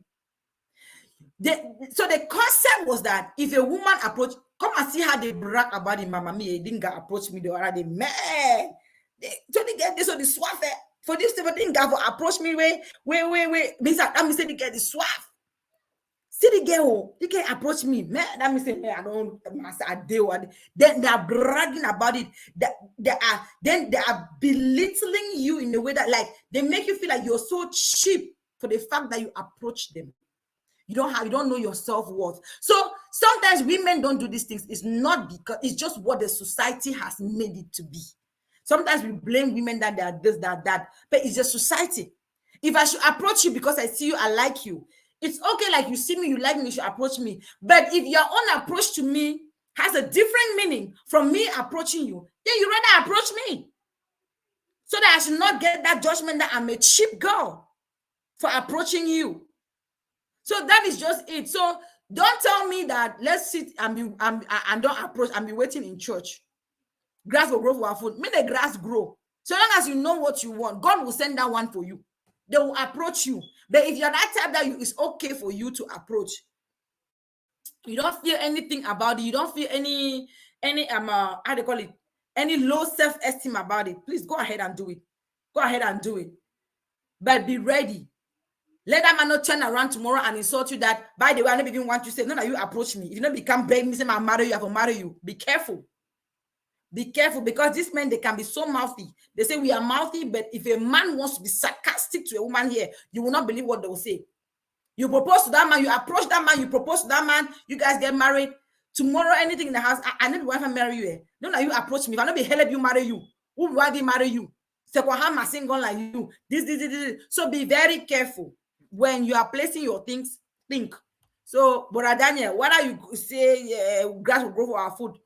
so the concept was that if a woman approach, come and see how they brag about the mama me, didn't approach me the other day, man. They get this on the swap for this thing didn't approach me wait. Means that me say they get the swap. See the girl, you can approach me, man. That means say, I don't I deal. Then they are bragging about it. They are belittling you in a way that like they make you feel like you're so cheap for the fact that you approach them. You don't know your self-worth. So sometimes women don't do these things. It's not because it's just what the society has made it to be. Sometimes we blame women that they are this, that, but it's just society. If I should approach you because I see you, I like you. It's okay, like you see me, you like me, you should approach me. But if your own approach to me has a different meaning from me approaching you, then you rather approach me. So that I should not get that judgment that I'm a cheap girl for approaching you. So that is just it. So don't tell me that let's sit and don't approach and be waiting in church. Grass will grow for our food. Make the grass grow. So long as you know what you want, God will send that one for you. They will approach you. But if you're that type that it's okay for you to approach, you don't feel anything about it. You don't feel any how do you call it? Any low self-esteem about it. Please go ahead and do it. Go ahead and do it. But be ready. Let that man not turn around tomorrow and insult you that, by the way, I never even want to say, no, you approach me. If you don't become beg me, say, I'll marry you, I will marry you. Be careful. Be careful because these men, they can be so mouthy. They say we are mouthy, but if a man wants to be sarcastic to a woman here, you will not believe what they will say. You propose to that man, you approach that man, you propose to that man, you guys get married. Tomorrow, anything in the house, I need to wife and marry you. No, you approach me. If I not be help you marry you, who will I marry you? Sekwahama single like you. This. So be very careful. When you are placing your things, think. So, Brother Daniel, whether you say grass will grow for our food,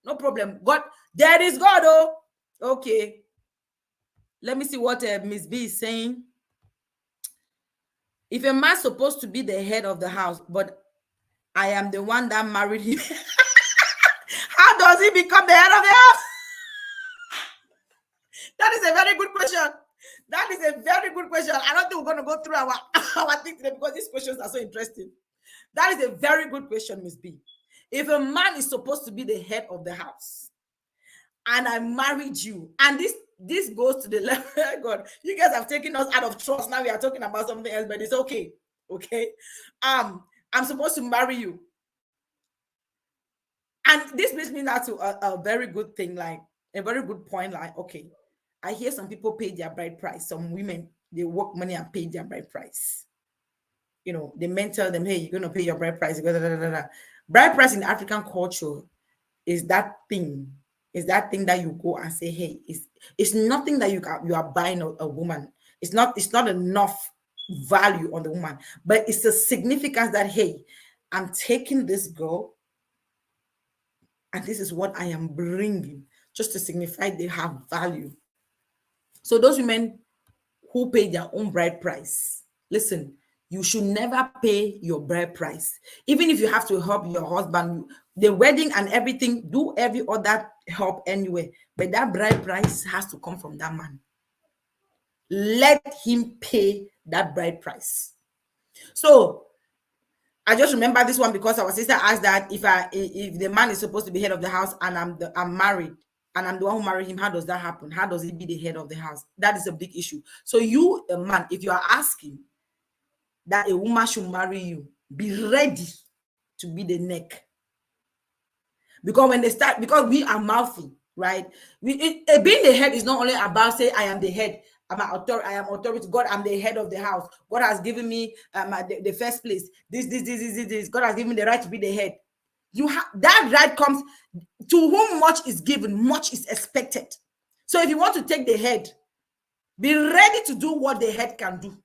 no problem. God, there is God, oh. Okay. Let me see what Miss B is saying. If a man's supposed to be the head of the house, but I am the one that married him, how does he become the head of the house? That is a very good question. That is a very good question. I don't think we're going to go through our thing today because these questions are so interesting. That is a very good question, Miss B. If a man is supposed to be the head of the house and I married you, and this goes to the level, God, you guys have taken us out of trust. Now we are talking about something else, but it's okay. Okay. I'm supposed to marry you. And this brings me now to a very good thing, like a very good point, like, okay, I hear some people pay their bride price. Some women, they work money and pay their bride price. You know, the men tell them, hey, you're going to pay your bride price. Bride price in African culture is that thing. Is that thing that you go and say, hey, it's nothing that you are buying a woman. It's not enough value on the woman, but it's a significance that, hey, I'm taking this girl and this is what I am bringing, just to signify they have value. So those women who pay their own bride price, listen, you should never pay your bride price. Even if you have to help your husband, the wedding and everything, do every other help anyway. But that bride price has to come from that man. Let him pay that bride price. So I just remember this one because our sister asked that if the man is supposed to be head of the house and I'm married and I'm the one who married him, how does that happen? How does he be the head of the house? That is a big issue. So you, a man, if you are asking that a woman should marry you, be ready to be the neck. Because when they start, because we are mouthy, right? Being the head is not only about say I am the head. I am authority. God, I'm the head of the house. God has given me the first place. This. God has given me the right to be the head. You have that right comes to whom much is given, much is expected. So if you want to take the head, be ready to do what the head can do.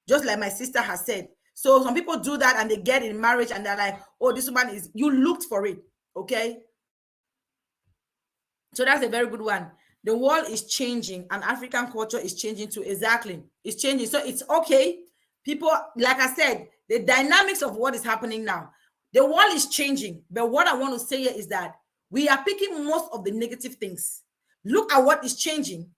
Just like my sister has said. So some people do that and they get in marriage and they're like, oh, this woman is, you looked for it. Okay. So that's a very good one. The world is changing and African culture is changing too. Exactly. It's changing. So it's okay. People, like I said, the dynamics of what is happening now, the world is changing. But what I want to say here is that we are picking most of the negative things. Look at what is changing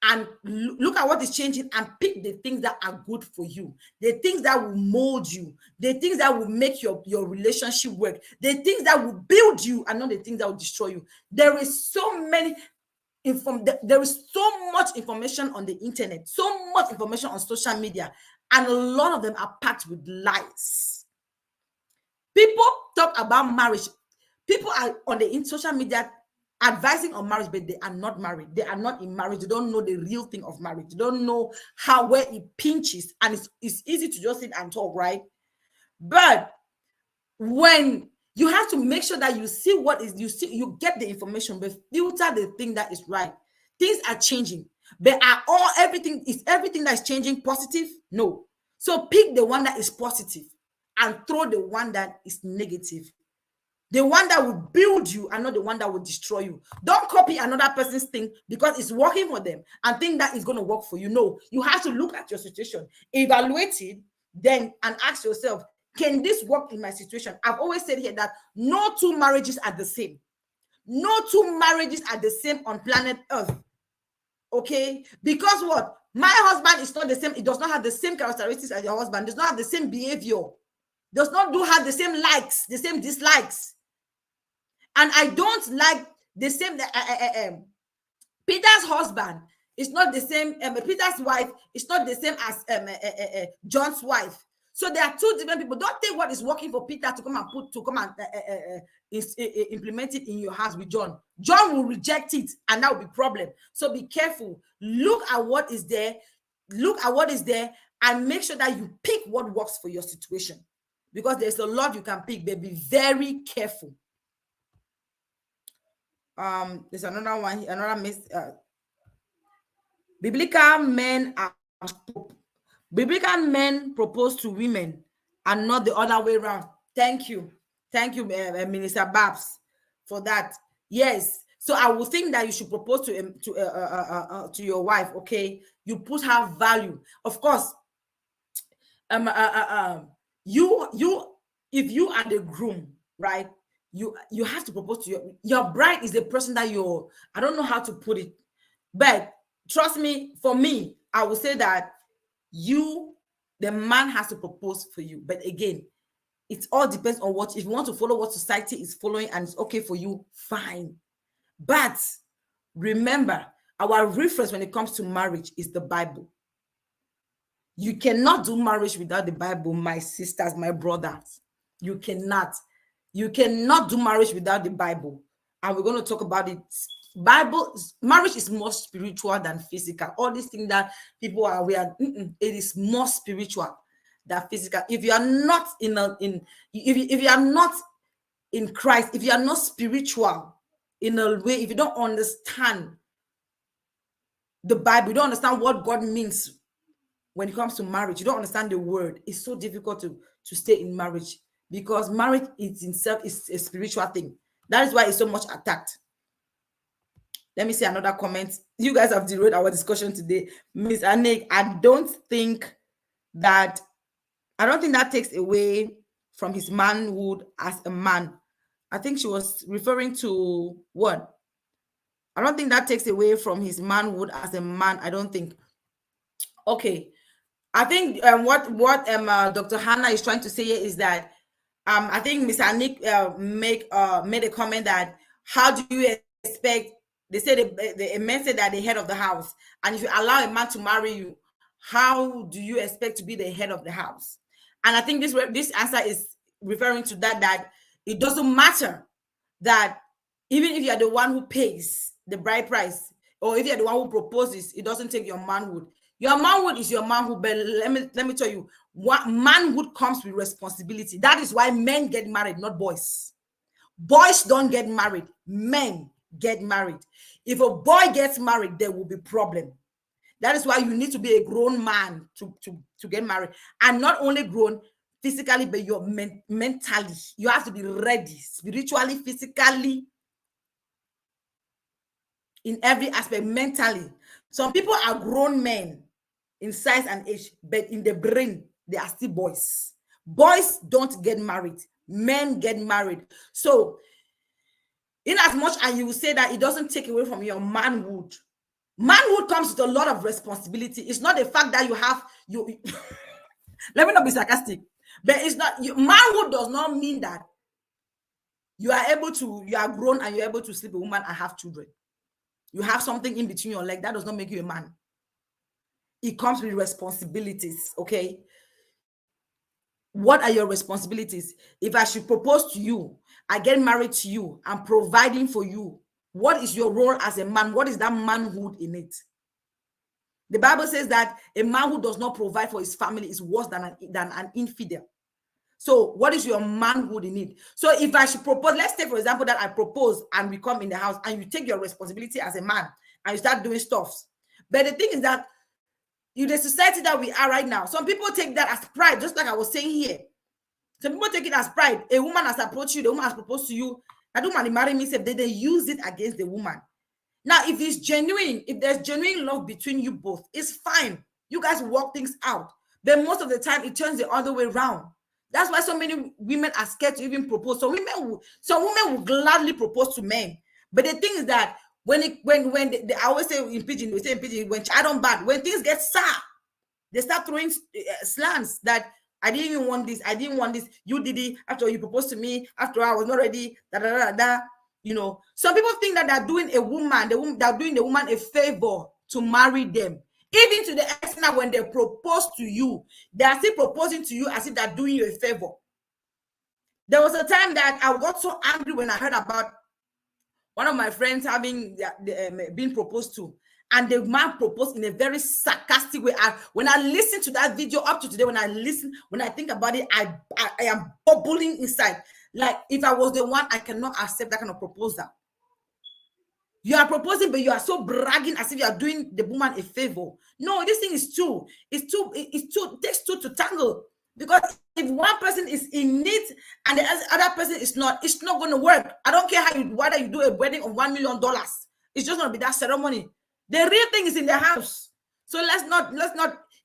and look at what is changing and pick the things that are good for you, the things that will mold you, the things that will make your relationship work, the things that will build you and not the things that will destroy you. There is so many there is so much information on the internet, so much information on social media, and a lot of them are packed with lies. People talk about marriage. People are on the social media advising on marriage, but they are not married. They are not in marriage. They don't know the real thing of marriage. They don't know where it pinches, and it's easy to just sit and talk, right? But when you have to make sure that you see what is, you get the information, but filter the thing that is right. Things are changing, but everything that is changing positive? No. So pick the one that is positive and throw the one that is negative. The one that will build you and not the one that will destroy you. Don't copy another person's thing because it's working for them and think that it's going to work for you. No, you have to look at your situation, evaluate it, then and ask yourself, can this work in my situation? I've always said here that no two marriages are the same. No two marriages are the same on planet Earth. Okay? Because what? My husband is not the same. It does not have the same characteristics as your husband. Does not have the same behavior. Does not have the same likes, the same dislikes. And I don't like the same. Peter's husband is not the same. Peter's wife is not the same as John's wife. So there are two different people. Don't take what is working for Peter to come and implement it in your house with John. John will reject it, and that will be problem. So be careful. Look at what is there. Look at what is there, and make sure that you pick what works for your situation, because there's a lot you can pick. But be very careful. There's another one, another miss. Biblical men propose to women and not the other way around. Thank you, Minister Babs, for that. Yes, so I would think that you should propose to your wife. Okay, you put her value, of course. You if you are the groom, right? You have to propose to your bride is the person that I don't know how to put it, but trust me, for me, I would say that the man has to propose for you. But again, it all depends on if you want to follow what society is following and it's okay for you, fine. But remember, our reference when it comes to marriage is the Bible. You cannot do marriage without the Bible, my sisters, my brothers. You cannot do marriage without the Bible. And we're going to talk about it. Marriage is more spiritual than physical. All these things that people are aware, it is more spiritual than physical. If you are not if you are not in Christ, if you are not spiritual in a way, if you don't understand the Bible, you don't understand what God means when it comes to marriage, you don't understand the word, it's so difficult to stay in marriage, because marriage is itself is a spiritual thing. That is why it's so much attacked. Let me see another comment. You guys have derailed our discussion today. Miss Anik, I don't think that takes away from his manhood as a man. I think she was referring to what? I don't think that takes away from his manhood as a man. I don't think. Okay. I think what Dr. Hannah is trying to say here is that I think Miss Anik made a comment that how do you expect, they say the men say that the head of the house, and if you allow a man to marry you, how do you expect to be the head of the house? And I think this answer is referring to that it doesn't matter that even if you are the one who pays the bride price, or if you're the one who proposes, it doesn't take your manhood. Your manhood is your manhood, but let me tell you, what manhood comes with responsibility. That is why men get married, not boys. Boys don't get married, men get married. If a boy gets married, there will be problem. That is why you need to be a grown man to get married, and not only grown physically, but you're mentally. You have to be ready, spiritually, physically, in every aspect, mentally. Some people are grown men in size and age, but in the brain, they are still boys. Boys don't get married. Men get married. So, in as much as you will say that it doesn't take away from your manhood, manhood comes with a lot of responsibility. It's not the fact that you have you. Let me not be sarcastic, but it's not. Manhood does not mean that you are grown and you're able to sleep with a woman and have children. You have something in between your leg. That does not make you a man. It comes with responsibilities, okay? What are your responsibilities? If I should propose to you, I get married to you, I'm providing for you. What is your role as a man? What is that manhood in it? The Bible says that a man who does not provide for his family is worse than an infidel. So what is your manhood in it? So if I should propose, let's say, for example, that I propose and we come in the house and you take your responsibility as a man and you start doing stuff. But the thing is that in the society that we are right now, some people take that as pride, just like I was saying here. Some people take it as pride. A woman has approached you, the woman has proposed to you. That woman marry me, say they use it against the woman. Now, if it's genuine, if there's genuine love between you both, it's fine. You guys work things out. But most of the time, it turns the other way around. That's why so many women are scared to even propose. Some women will gladly propose to men. But the thing is that I always say in pidgin, when child on bad, when things get sour, they start throwing slants that I didn't even want this. I didn't want this. You did it after you proposed to me. After I was not ready. You know, some people think that they're doing they're doing the woman a favor to marry them. Even to the extent that when they propose to you, they are still proposing to you as if they're doing you a favor. There was a time that I got so angry when I heard about one of my friends having been proposed to, and the man proposed in a very sarcastic way. When I listen to that video up to today, when I think about it, I am bubbling inside. Like, if I was the one, I cannot accept that kind of proposal. You are proposing, but you are so bragging as if you are doing the woman a favor. No, this thing is two. It takes two to tangle. Because if one person is in need and the other person is not, it's not going to work. I don't care whether you do a wedding of $1 million. It's just going to be that ceremony. The real thing is in the house. So let's not,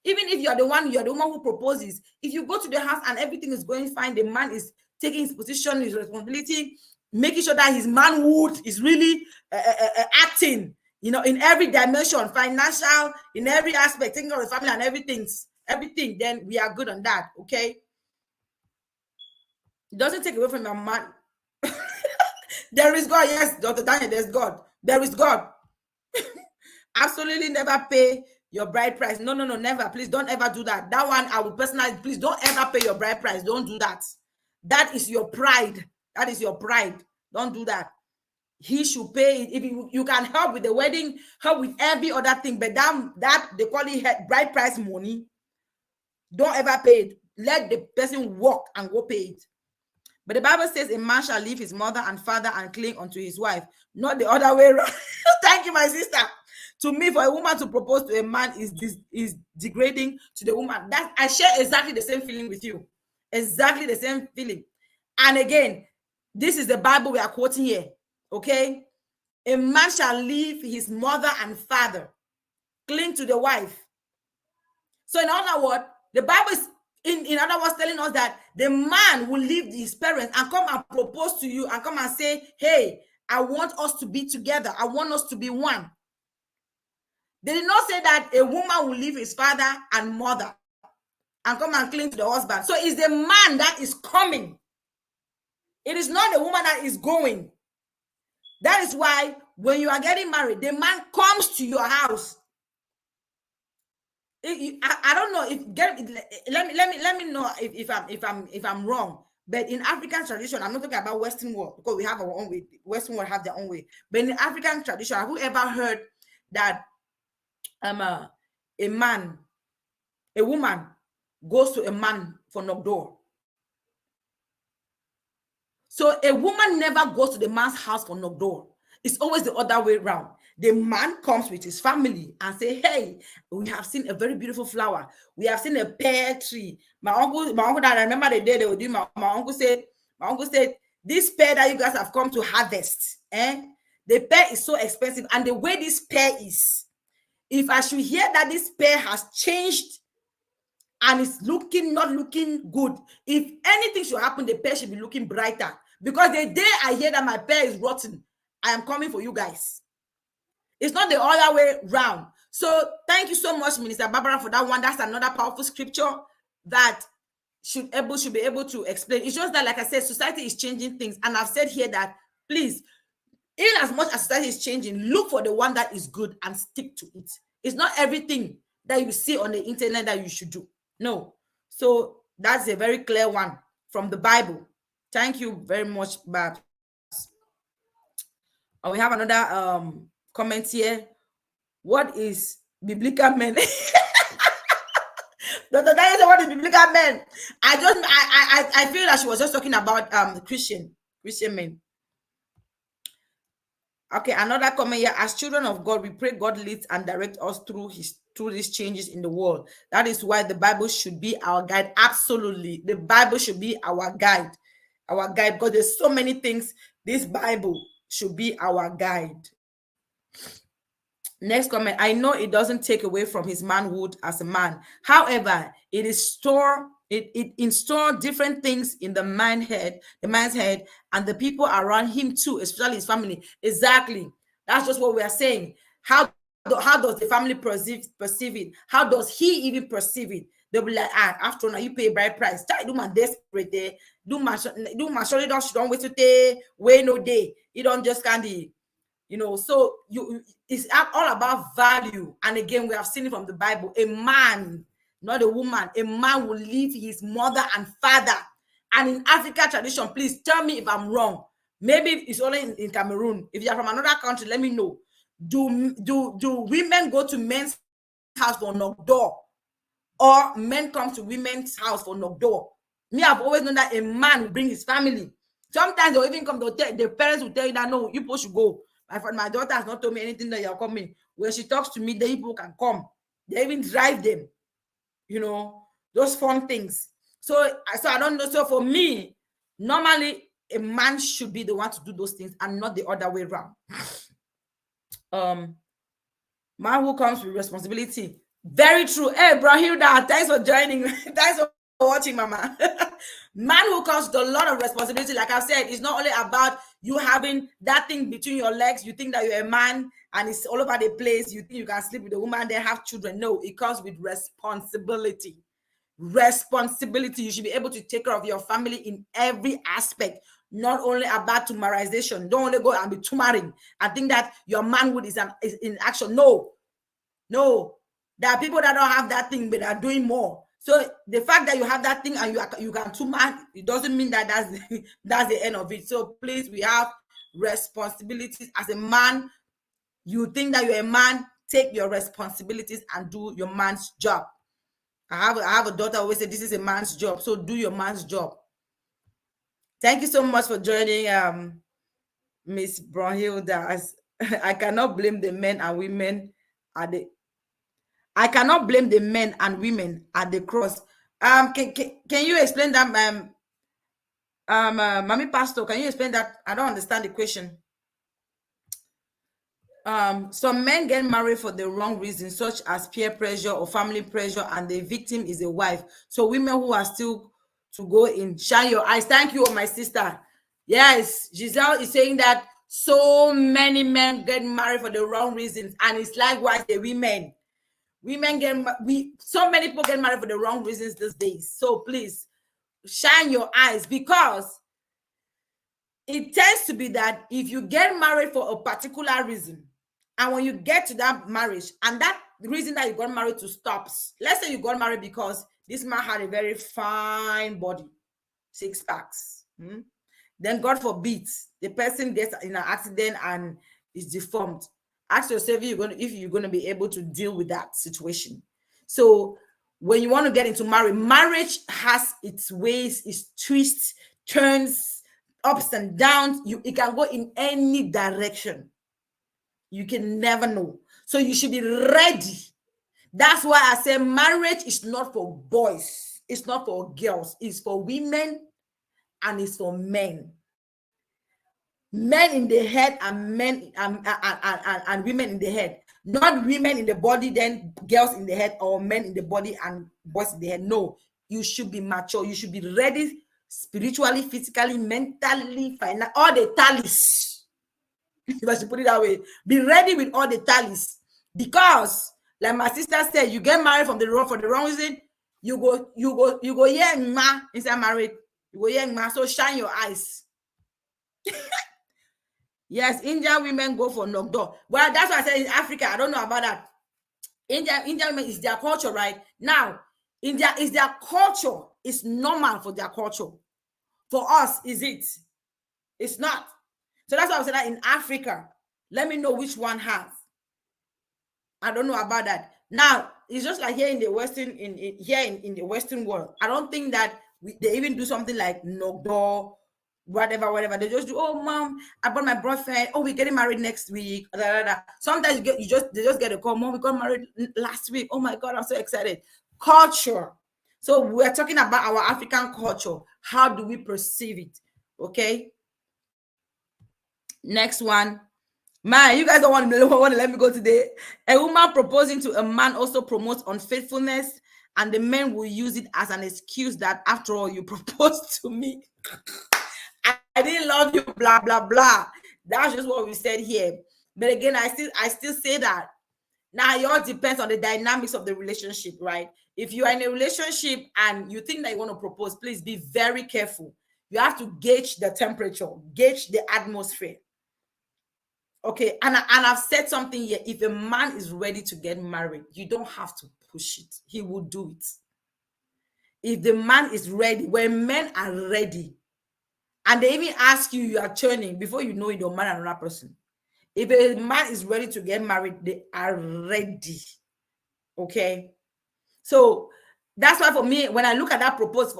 even if you're the one who proposes, if you go to the house and everything is going fine, the man is taking his position, his responsibility, making sure that his manhood is really acting, in every dimension, financial, in every aspect, taking care of the family and everything, then we are good on that, okay? It doesn't take away from your man. There is God, yes, Dr. Daniel, there's God. There is God. Absolutely never pay your bride price. No, never. Please don't ever do that. That one, I will personally, please don't ever pay your bride price. Don't do that. That is your pride. That is your pride. Don't do that. He should pay it. If you can help with the wedding, help with every other thing, but that they call it bride price money. Don't ever pay it. Let the person work and go pay it. But the Bible says a man shall leave his mother and father and cling unto his wife, not the other way around. Thank you, my sister. To me, for a woman to propose to a man is degrading to the woman. That I share exactly the same feeling with you. Exactly the same feeling. And again, this is the Bible we are quoting here. Okay? A man shall leave his mother and father, cling to the wife. So in other words, the Bible is in other words telling us that the man will leave his parents and come and propose to you and come and say, hey, I want us to be together. I want us to be one. They did not say that a woman will leave his father and mother and come and cling to the husband. So it's the man that is coming. It is not the woman that is going. That is why when you are getting married, the man comes to your house. I don't know let me know if I'm wrong. But in African tradition, I'm not talking about Western world because we have our own way. Western world have their own way. But in African tradition, have you ever heard that a woman goes to a man for knock door? So a woman never goes to the man's house for knock door. It's always the other way around. The man comes with his family and say, hey, we have seen a very beautiful flower. We have seen a pear tree. My uncle that I remember the day they were doing, my uncle said, this pear that you guys have come to harvest, the pear is so expensive. And the way this pear is, if I should hear that this pear has changed and it's not looking good, if anything should happen, the pear should be looking brighter. Because the day I hear that my pear is rotten, I am coming for you guys. It's not the other way round. So thank you so much, Minister Barbara, for that one. That's another powerful scripture that should be able to explain. It's just that, like I said, society is changing things. And I've said here that, please, in as much as society is changing, look for the one that is good and stick to it. It's not everything that you see on the internet that you should do. No. So that's a very clear one from the Bible. Thank you very much, Babs. We have another comment here. What is biblical men? Dr. Daniel said, what is biblical men? I feel that she was just talking about Christian men. Okay, another comment here. As children of God, we pray God leads and direct us through these changes in the world. That is why the Bible should be our guide. Absolutely. The Bible should be our guide. Our guide, because there's so many things. This Bible should be our guide. Next comment. I know it doesn't take away from his manhood as a man. However, it install different things in the man's head, and the people around him too, especially his family. Exactly. That's just what we are saying. How does the family perceive it? How does he even perceive it? They'll be like, after now you pay a bride price. Do my desperate day. Do my surely don't wait to day. Wait no day. You don't just candy. So it's all about value. And again, we have seen it from the Bible. A man, not a woman, a man will leave his mother and father. And in African tradition, please tell me if I'm wrong. Maybe it's only in Cameroon. If you're from another country, let me know. Do women go to men's house for knock door, or men come to women's house for knock door? Me, I've always known that a man will bring his family. Sometimes they'll even come to the parents will tell you that no, you both should go. My daughter has not told me anything that you're coming. When she talks to me, the people can come. They even drive them. Those fun things. So I don't know. So for me, normally a man should be the one to do those things and not the other way around. Man who comes with responsibility. Very true. Hey, Brahilda, thanks for joining. Thanks for watching, Mama. Man who comes with a lot of responsibility, like I said, it's not only about you having that thing between your legs. You think that you're a man and it's all over the place. You think you can sleep with a woman and then have children. No, it comes with responsibility. Responsibility. You should be able to take care of your family in every aspect. Not only about tumorization. Don't only go and be tumoring. I think that your manhood is in action. No. There are people that don't have that thing, but are doing more. So the fact that you have that thing and you can tumor, it doesn't mean that that's the end of it. So please, we have responsibilities as a man. You think that you're a man, take your responsibilities and do your man's job. I have a daughter who always say this is a man's job. So do your man's job. Thank you so much for joining, Miss Brunhilda. I cannot blame the men and women at the. I cannot blame the men and women at the cross. Can you explain that, Mami Pastor? Can you explain that? I don't understand the question. Some men get married for the wrong reasons, such as peer pressure or family pressure, and the victim is a wife. So women who are still to go in, shine your eyes. Thank you, my sister. Yes, Giselle is saying that so many men get married for the wrong reasons, and it's likewise the women. So many people get married for the wrong reasons these days. So please shine your eyes, because it tends to be that if you get married for a particular reason, and when you get to that marriage, and that reason that you got married to stops, let's say you got married because this man had a very fine body, 6 packs. Then God forbid the person gets in an accident and is deformed. Ask yourself if you're going to be able to deal with that situation. So when you want to get into marriage has its ways, its twists, turns, ups and downs. It can go in any direction. You can never know. So you should be ready. That's why I say marriage is not for boys. It's not for girls. It's for women and it's for men. Men in the head and men and women in the head. Not women in the body, then girls in the head, or men in the body and boys in the head. No, you should be mature. You should be ready spiritually, physically, mentally, financially, all the tallies. If I should put it that way, be ready with all the tallies, because, like my sister said, you get married for the wrong reason. You go young ma inside married. You go young ma. So shine your eyes. Yes, Indian women go for knock door. Well, that's what I said in Africa. I don't know about that. Indian women is their culture, right? Now, India is their culture. It's normal for their culture. For us, is it? It's not. So that's why I said that in Africa. Let me know which one has. I don't know about that. Now, it's just like here in the Western, in the Western world. I don't think that they even do something like knock door, whatever. They just do, oh mom, I bought my boyfriend. Oh, we're getting married next week. Sometimes they just get a call, mom, we got married last week. Oh my God, I'm so excited. Culture. So we're talking about our African culture. How do we perceive it? Okay. Next one. Man, you guys don't want to let me go today. A woman proposing to a man also promotes unfaithfulness, and the men will use it as an excuse that, after all, you proposed to me. I didn't love you, blah, blah, blah. That's just what we said here. But again, I still say that. Now, it all depends on the dynamics of the relationship, right? If you are in a relationship and you think that you want to propose, please be very careful. You have to gauge the temperature, gauge the atmosphere. Okay, and I've said something here. If a man is ready to get married, you don't have to push it. He will do it. If the man is ready, when men are ready, and they even ask you, you are turning, before you know it, you'll marry another person. If a man is ready to get married, they are ready. Okay, so that's why for me, when I look at that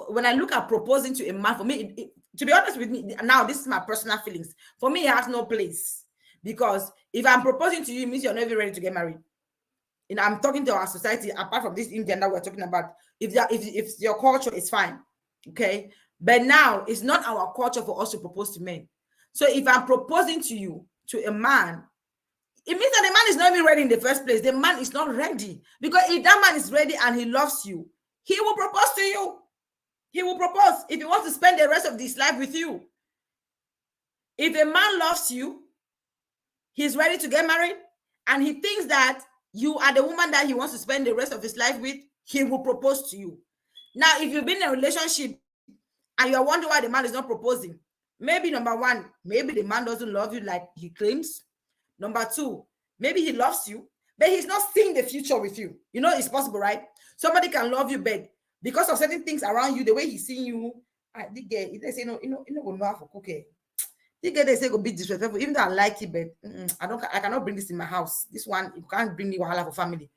when I look at proposing to a man, for me, to be honest with me, now this is my personal feelings. For me, it has no place. Because if I'm proposing to you, it means you're not even ready to get married. And I'm talking to our society, apart from this Indian that we're talking about. If your culture is fine, okay. But now it's not our culture for us to propose to men. So if I'm proposing to you, to a man, it means that the man is not even ready in the first place. The man is not ready. Because if that man is ready and he loves you, he will propose to you. He will propose if he wants to spend the rest of his life with you. If a man loves you, he's ready to get married, and he thinks that you are the woman that he wants to spend the rest of his life with, he will propose to you. Now, if you've been in a relationship and you're wondering why the man is not proposing, maybe number one, maybe the man doesn't love you like he claims. Number two, maybe he loves you, but he's not seeing the future with you. You know, it's possible, right? Somebody can love you, but because of certain things around you, the way he's seeing you, they say, no, go know how to cook it. You get they say go be disrespectful, even though I like it, but I cannot bring this in my house. This one, you can't bring me wahala for family.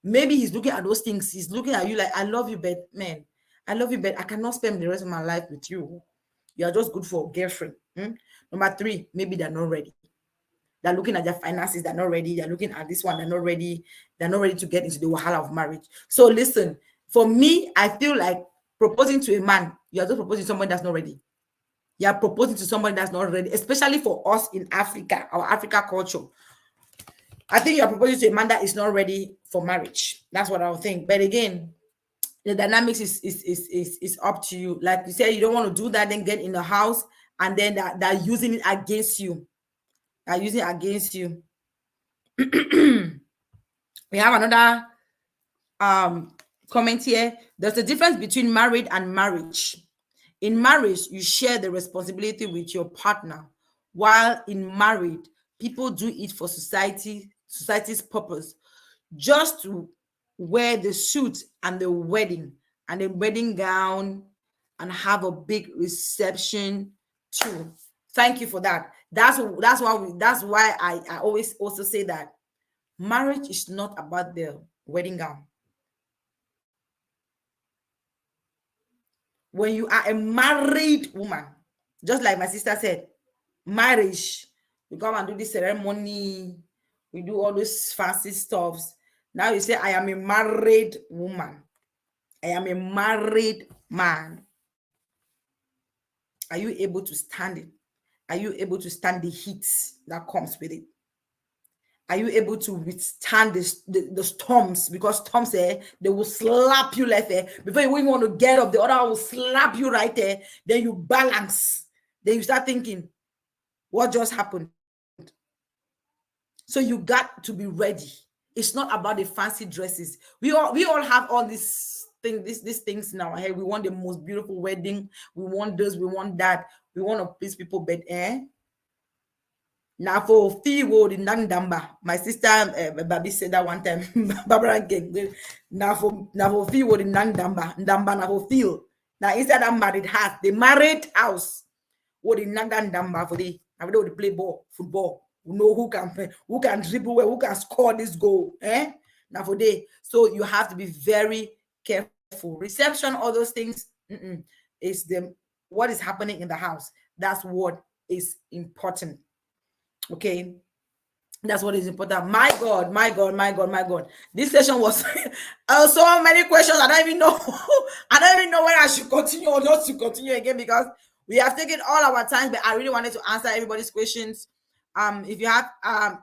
Maybe he's looking at those things. He's looking at you like, I love you, but man, I love you, but I cannot spend the rest of my life with you. You are just good for girlfriend. Number three, maybe they're not ready. They're looking at their finances, they're not ready. They're looking at this one, they're not ready. They're not ready to get into the wahala of marriage. So listen, for me, I feel like proposing to a man, you are just proposing to someone that's not ready. You are proposing to somebody that's not ready, especially for us in Africa, our Africa culture. I think you are proposing to a man that is not ready for marriage. That's what I would think. But again, the dynamics is up to you. Like you said, you don't want to do that, then get in the house, and then they're using it against you. They're using it against you. We have another comment here. There's a difference between married and marriage. In marriage, you share the responsibility with your partner, while in married, people do it for society's purpose, just to wear the suit and the wedding gown and have a big reception too. Thank you for that. That's why I always also say that marriage is not about the wedding gown. When you are a married woman, just like my sister said, marriage, we come and do this ceremony, we do all those fancy stuffs. Now you say, I am a married woman, I am a married man. Are you able to stand it? Are you able to stand the heat that comes with it? Are you able to withstand the storms? Because storms, they will slap you like that. Before you even want to get up, the other will slap you right there. Then you balance. Then you start thinking, what just happened? So you got to be ready. It's not about the fancy dresses. We all have all these things in our head. We want the most beautiful wedding. We want this, we want that. We want to please people, but now for fee would in Nandamba. My sister Baby said that one time. Barbara Gang. Now for fee would in Nandamba. Ndamba now for feel. Now instead of married house, the married house would in Nandamba for the now they would play football. We know who can dribble well, who can score this goal. Now for day. So you have to be very careful. Reception, all those things is what is happening in the house. That's what is important. Okay, that's what is important. My God. This session was so many questions. I don't even know. I don't even know whether I should continue or not to continue again, because we have taken all our time. But I really wanted to answer everybody's questions. If you have, I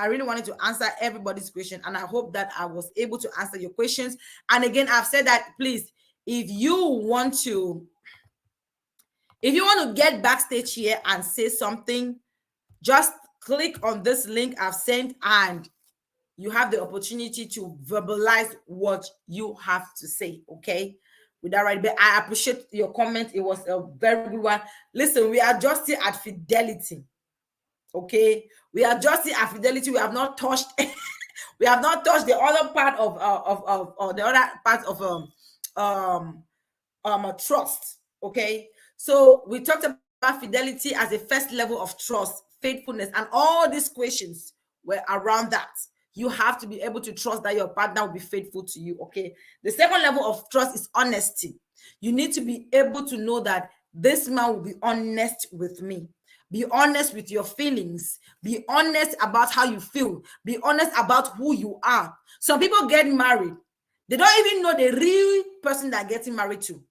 really wanted to answer everybody's question, and I hope that I was able to answer your questions. And again, I've said that please, if you want to get backstage here and say something, just click on this link I've sent, and you have the opportunity to verbalize what you have to say. Okay, with that right, but I appreciate your comment. It was a very good one. Listen, we are just here at Fidelity. Okay, we are just here at Fidelity. We have not touched we have not touched the other part of the other part of trust. Okay, so we talked about fidelity as a first level of trust, faithfulness, and all these questions were around that. You have to be able to trust that your partner will be faithful to you. Okay, the second level of trust is honesty. You need to be able to know that this man will be honest with me. Be honest with your feelings. Be honest about how you feel. Be honest about who you are. Some people get married, they don't even know the real person they're getting married to.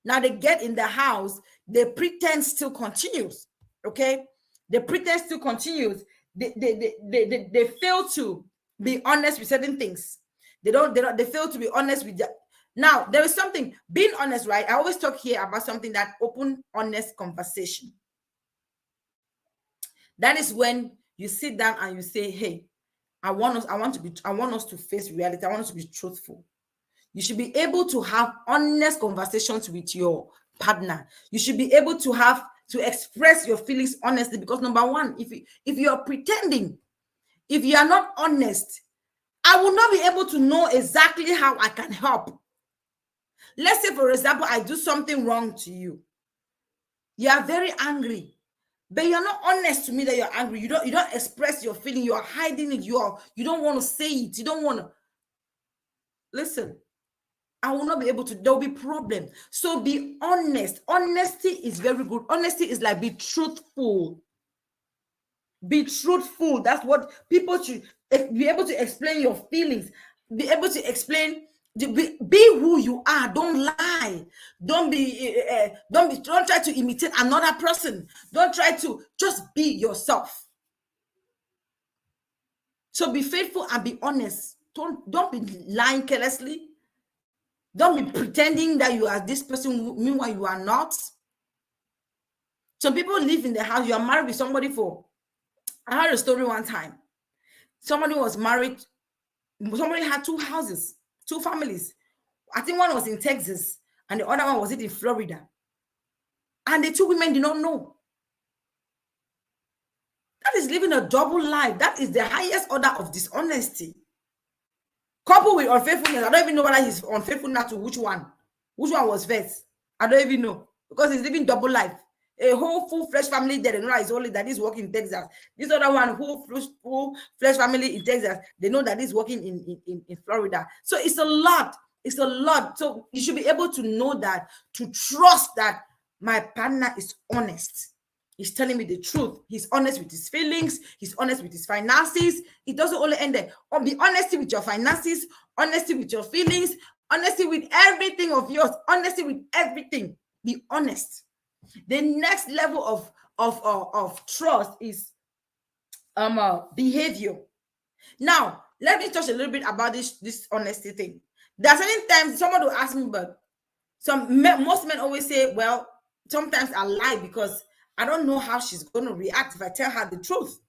Now they get in the house, the pretense still continues. Okay, the pretense still continues. They fail to be honest with certain things. They fail to be honest with that. Now there is something, being honest, right? I always talk here about something that open, honest conversation. That is when you sit down and you say, hey, I want us to face reality. I want us to be truthful. You should be able to have honest conversations with your partner. You should be able to express your feelings honestly, because number one, if you are pretending, if you are not honest, I will not be able to know exactly how I can help. Let's say, for example, I do something wrong to you. You are very angry, but you're not honest to me that you're angry. You don't express your feeling. You are hiding it. You don't want to say it. You don't want to listen. I will not be able to. There will be problem. So be honest. Honesty is very good. Honesty is like be truthful. Be truthful. That's what people should be able to explain your feelings. Be able to explain. Be who you are. Don't lie. Don't try to imitate another person. Don't try to, just be yourself. So be faithful and be honest. Don't be lying carelessly. Don't be pretending that you are this person, meanwhile you are not. Some people live in the house. You are married with somebody for. I heard a story one time. Somebody was married. Somebody had two houses, two families. I think one was in Texas and the other one was in Florida. And the two women did not know. That is living a double life. That is the highest order of dishonesty. Coupled with unfaithfulness. I don't even know whether he's unfaithful now to which one. Which one was first? I don't even know. Because he's living double life. A whole full-fledged family there, they know it's only that he's working in Texas. This other one, full-fledged family in Texas, they know that he's working in Florida. So it's a lot. It's a lot. So you should be able to know that, to trust that my partner is honest. He's telling me the truth. He's honest with his feelings. He's honest with his finances. It doesn't only end there. Or be honesty with your finances, honesty with your feelings, honesty with everything of yours, honesty with everything. Be honest. The next level of trust is behavior. Now, let me touch a little bit about this honesty thing. There are certain times someone will ask me, but most men always say, well, sometimes I lie because I don't know how she's going to react if I tell her the truth.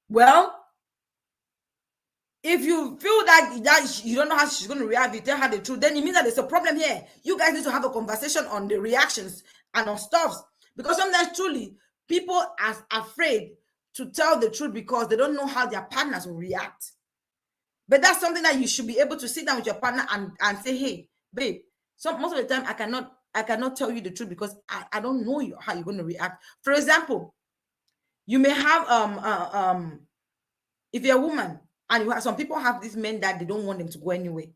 Well, if you feel that you don't know how she's going to react if you tell her the truth, then it means that there's a problem here. You guys need to have a conversation on the reactions and on stuff. Because sometimes truly people are afraid to tell the truth because they don't know how their partners will react. But that's something that you should be able to sit down with your partner and say, hey, babe, most of the time I cannot tell you the truth because I don't know how you're going to react. For example, you may have if you're a woman and you have some people have these men that they don't want them to go anywhere.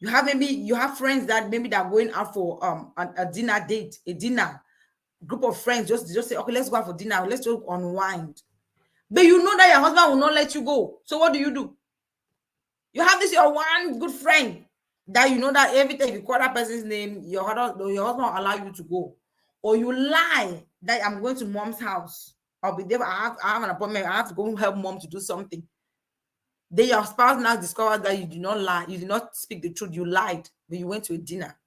You have friends that maybe they're going out for a dinner date, a dinner group of friends, just say, okay, let's go out for dinner, let's just unwind. But you know that your husband will not let you go. So what do? You have this your one good friend that you know that every time you call that person's name, your husband will allow you to go. Or you lie that I'm going to mom's house. I'll be there. I have an appointment. I have to go help mom to do something. Then your spouse now discovers that you did not lie. You did not speak the truth. You lied when you went to a dinner.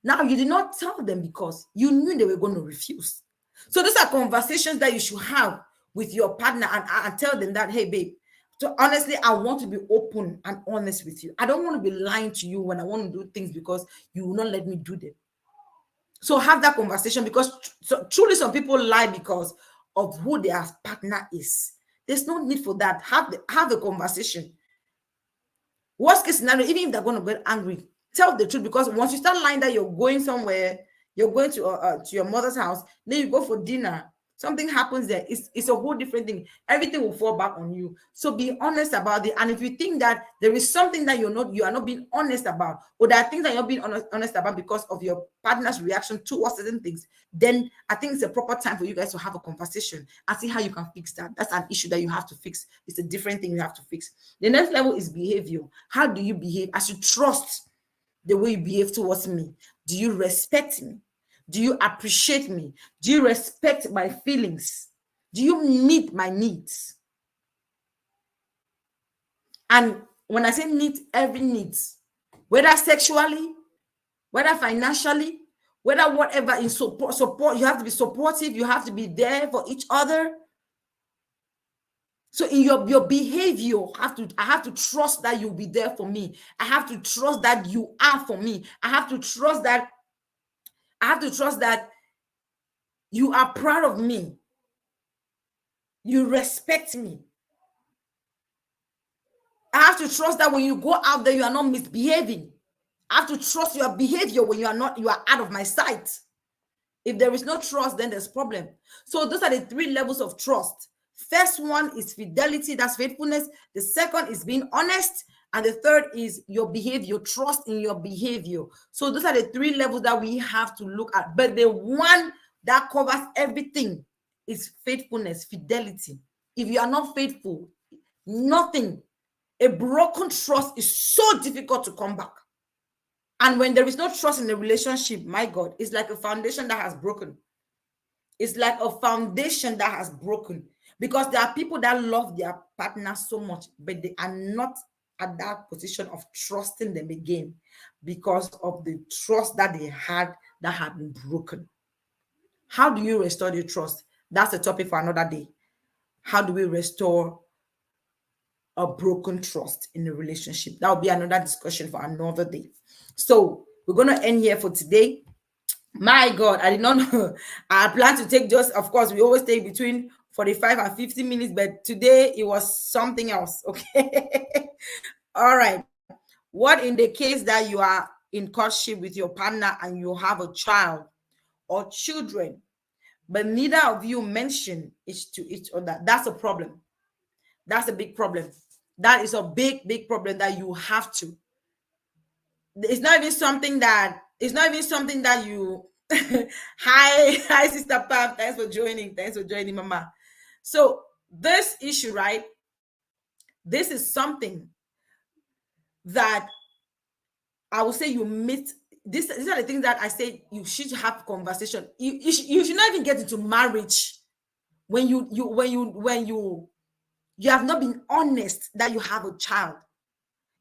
Now, you did not tell them because you knew they were going to refuse. So those are conversations that you should have with your partner and tell them that, hey, babe, so honestly, I want to be open and honest with you. I don't want to be lying to you when I want to do things because you will not let me do them. So have that conversation because truly some people lie because of who their partner is. There's no need for that. Have a conversation. Worst case scenario, even if they're going to get angry, tell the truth, because once you start lying that you're going somewhere, you're going to your mother's house, then you go for dinner, something happens there, it's a whole different thing. Everything will fall back on you. So be honest about it. And if you think that there is something that you are not being honest about, or there are things that you're being honest about because of your partner's reaction towards certain things, then I think it's a proper time for you guys to have a conversation and see how you can fix that. That's an issue that you have to fix. It's a different thing you have to fix. The next level is behavior. How do you behave? I should trust the way you behave towards me. Do you respect me? Do you appreciate me? Do you respect my feelings? Do you meet my needs? And when I say need, every needs, whether sexually, whether financially, whether whatever, in support, you have to be supportive. You have to be there for each other. So in your behavior, I have to trust that you'll be there for me. I have to trust that you are for me. I have to trust that you are proud of me. You respect me. I have to trust that when you go out there, you are not misbehaving. I have to trust your behavior when you are out of my sight. If there is no trust, then there's problem. So those are the 3 levels of trust. First one is fidelity, that's faithfulness. The second is being honest. And the third is your behavior, trust in your behavior. So those are the three levels that we have to look at. But the one that covers everything is faithfulness, fidelity. If you are not faithful, nothing. A broken trust is so difficult to come back. And when there is no trust in a relationship, my God, it's like a foundation that has broken. It's like a foundation that has broken, because there are people that love their partner so much, but they are not at that position of trusting them again because of the trust that they had that had been broken. How do you restore the trust? That's a topic for another day. How do we restore a broken trust in a relationship? That will be another discussion for another day. So we're going to end here for today. My God, I did not know. I plan to take just, of course, we always take between 45 and 50 minutes, but today it was something else. Okay. All right. What in the case that you are in courtship with your partner and you have a child or children, but neither of you mention it to each other? That's a problem. That's a big problem. That is a big, big problem that you have to. It's not even something that you hi Sister Pam, thanks for joining Mama. So this issue, right, this is something that I will say you meet. These are the things that I say you should have conversation. You should not even get into marriage when you have not been honest that you have a child.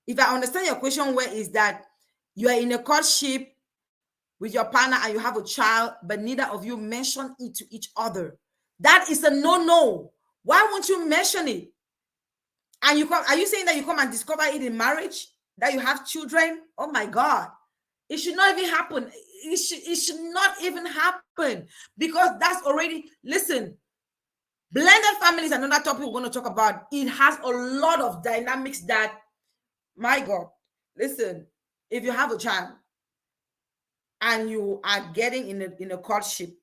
If I understand your question, where is that you are in a courtship with your partner and you have a child, but neither of you mention it to each other. That is a no. Why won't you mention it? And you come, are you saying that you come and discover it in marriage, that you have children? Oh my God. It should not even happen. It should not even happen, because that's already, listen, blended family is another topic we're going to talk about. It has a lot of dynamics that, my God, listen, if you have a child and you are getting in a courtship,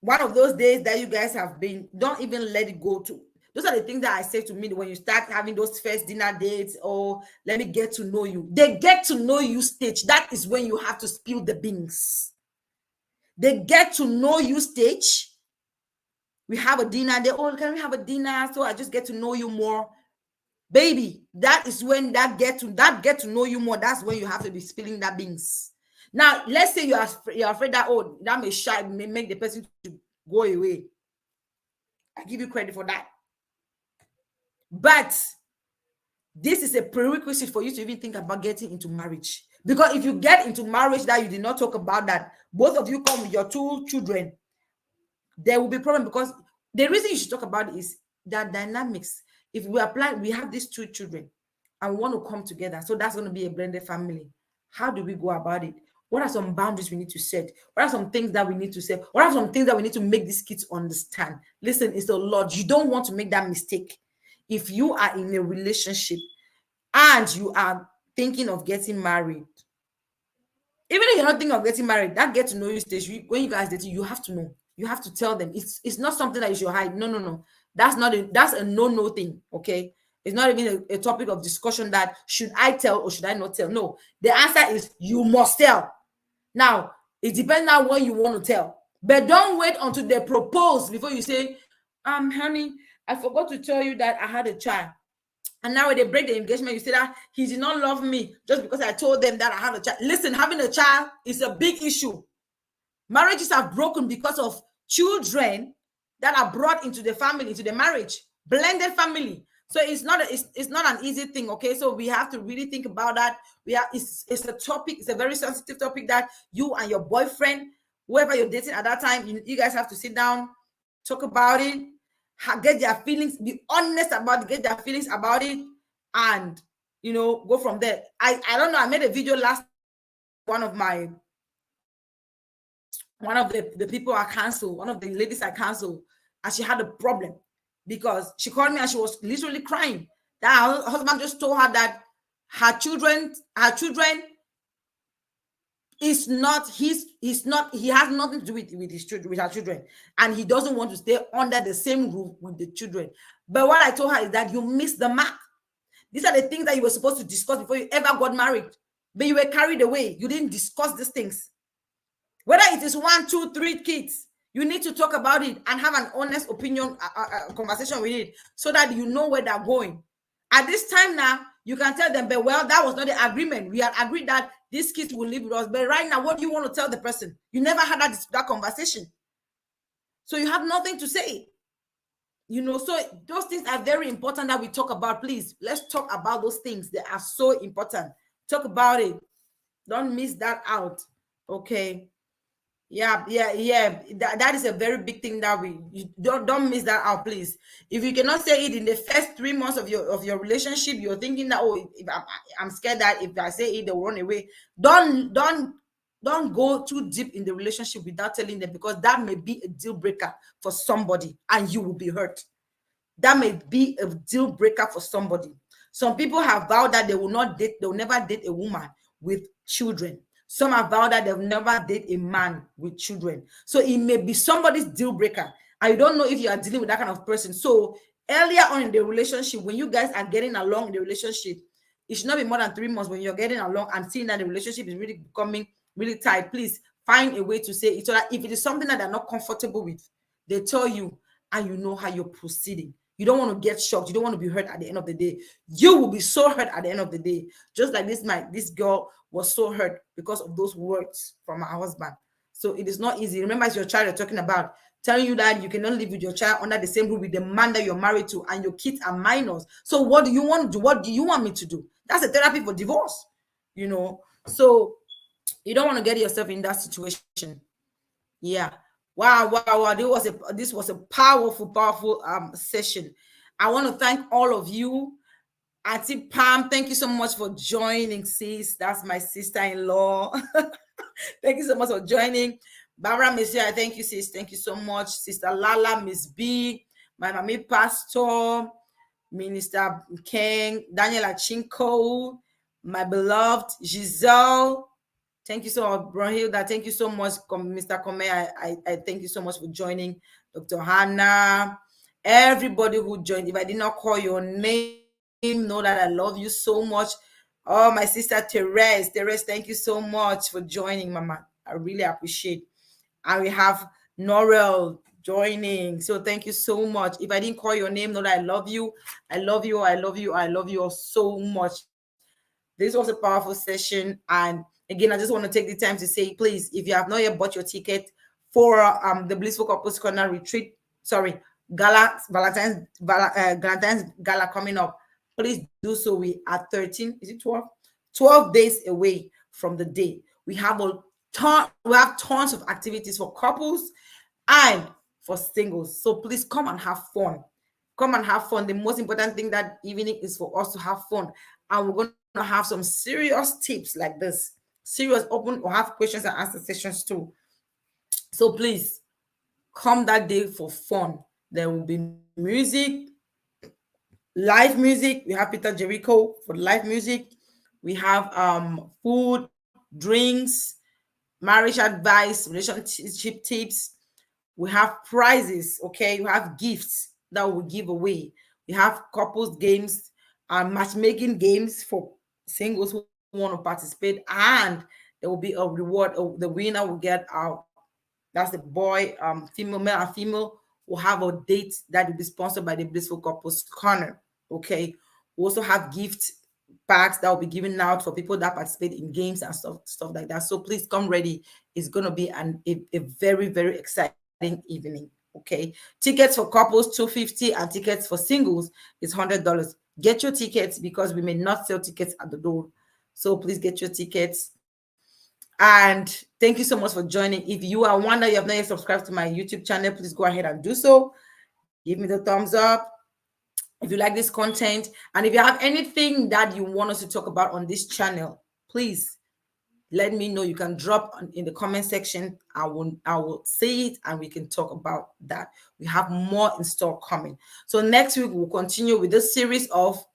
one of those days that you guys have been, don't even let it go to. Those are the things that I say to me when you start having those first dinner dates, or let me get to know you. They get to know you stage. That is when you have to spill the beans. They get to know you stage. We have a dinner. Can we have a dinner? So I just get to know you more. Baby, that is when that get to know you more. That's when you have to be spilling that beans. Now, let's say you're afraid that, oh, that may make the person to go away. I give you credit for that. But this is a prerequisite for you to even think about getting into marriage. Because if you get into marriage that you did not talk about that, both of you come with your two children, there will be a problem. Because the reason you should talk about it is that dynamics. If we have these two children and we want to come together, so that's going to be a blended family. How do we go about it? What are some boundaries we need to set? What are some things that we need to say? What are some things that we need to make these kids understand? Listen, it's a lot. You don't want to make that mistake. If you are in a relationship and you are thinking of getting married, even if you're not thinking of getting married, that get to know you stage, when you guys date, you have to know. You have to tell them. It's not something that you should hide. No. That's a no thing. Okay. It's not even a topic of discussion that should I tell or should I not tell. No, the answer is you must tell. Now, it depends on when you want to tell, but don't wait until they propose before you say, honey, I forgot to tell you that I had a child. And now when they break the engagement, you say that he did not love me just because I told them that I had a child. Listen, having a child is a big issue. Marriages are broken because of children that are brought into the family, into the marriage, blended family. So it's not an easy thing. Okay, so we have to really think about that. It's a topic. It's a very sensitive topic that you and your boyfriend, whoever you're dating at that time, you guys have to sit down, talk about it, get their feelings, be honest about it, get their feelings about it, and go from there. I don't know. I made a video last. One of the people I canceled, one of the ladies I canceled, and she had a problem because she called me and she was literally crying that her husband just told her that her children is not he has nothing to do with his children, with her children, and he doesn't want to stay under the same roof with the children. But what I told her is that you missed the mark. These are the things that you were supposed to discuss before you ever got married. But you were carried away. You didn't discuss these things. Whether it is 1, 2, 3 kids, you need to talk about it and have an honest opinion, conversation with it, so that you know where they're going. At this time now, you can tell them, but well, that was not the agreement. We had agreed that these kids will live with us. But right now, what do you want to tell the person? You never had that conversation. So you have nothing to say. So those things are very important that we talk about. Please, let's talk about those things. They are so important. Talk about it. Don't miss that out. Okay. Yeah. That is a very big thing that you don't miss that out, please. If you cannot say it in the first 3 months of your relationship, you're thinking that, oh, if I'm scared that if I say it, they'll run away. Don't go too deep in the relationship without telling them, because that may be a deal breaker for somebody and you will be hurt. That may be a deal breaker for somebody. Some people have vowed that they will never date a woman with children. Some have vowed that they'll never date a man with children. So it may be somebody's deal breaker. I don't know if you are dealing with that kind of person. So earlier on in the relationship, when you guys are getting along in the relationship, it should not be more than 3 months when you're getting along and seeing that the relationship is really becoming really tight. Please find a way to say it, so that if it is something that they're not comfortable with, they tell you and you know how you're proceeding. You don't want to get shocked. You don't want to be hurt at the end of the day. You will be so hurt at the end of the day. Just like this girl was so hurt because of those words from her husband. So it is not easy. Remember, it's your child you're talking about, telling you that you cannot live with your child under the same roof with the man that you're married to, and your kids are minors. So what do you want to do? What do you want me to do? That's a therapy for divorce, So you don't want to get yourself in that situation. Yeah. Wow. This was a powerful session. I want to thank all of you. Auntie Pam, thank you so much for joining, sis. That's my sister-in-law. Thank you so much for joining. Barbara Monsieur, thank you, sis. Thank you so much. Sister Lala, Miss B, my mommy pastor, Minister King, Daniel Achinko, my beloved Giselle. Thank you so much, Brunhilda. Thank you so much, Mr. Kome. I thank you so much for joining. Dr. Hannah, everybody who joined. If I did not call your name, know that I love you so much. Oh, my sister Therese, thank you so much for joining, Mama. I really appreciate. And we have Norel joining. So thank you so much. If I didn't call your name, know that I love you. I love you. I love you. I love you all so much. This was a powerful session. And again, I just want to take the time to say, please, if you have not yet bought your ticket for the Blissful Couples Corner retreat, Valentine's Gala coming up, please do so. We are 13, is it 12? 12 days away from the day. We have tons of activities for couples and for singles. So please come and have fun. Come and have fun. The most important thing that evening is for us to have fun. And we're going to have some serious tips like this. Serious open or have questions and answer sessions too. So please come that day for fun. There will be music, live music. We have Peter Jericho for live music. We have food, drinks, marriage advice, relationship tips. We have prizes, okay? We have gifts that we give away. We have couples games and matchmaking games for singles who want to participate, and there will be a reward. The winner will get out. That's the boy, female, male and female will have a date that will be sponsored by the Blissful Couples Corner. Okay. We also have gift packs that will be given out for people that participate in games and stuff like that. So please come ready. It's going to be a very, very exciting evening. Okay. Tickets for couples $250 and tickets for singles is $100. Get your tickets because we may not sell tickets at the door. So please get your tickets. And thank you so much for joining. If you are one that you have not yet subscribed to my YouTube channel, please go ahead and do so. Give me the thumbs up if you like this content. And if you have anything that you want us to talk about on this channel, please let me know. You can drop in the comment section. I will say it and we can talk about that. We have more in store coming. So next week we'll continue with this series of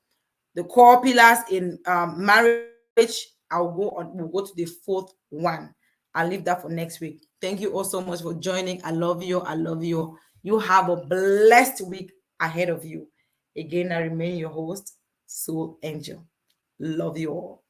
the core pillars in marriage. We'll go to the fourth one. I'll leave that for next week. Thank you all so much for joining. I love you. I love you. You have a blessed week ahead of you. Again, I remain your host, Soul Angel. Love you all.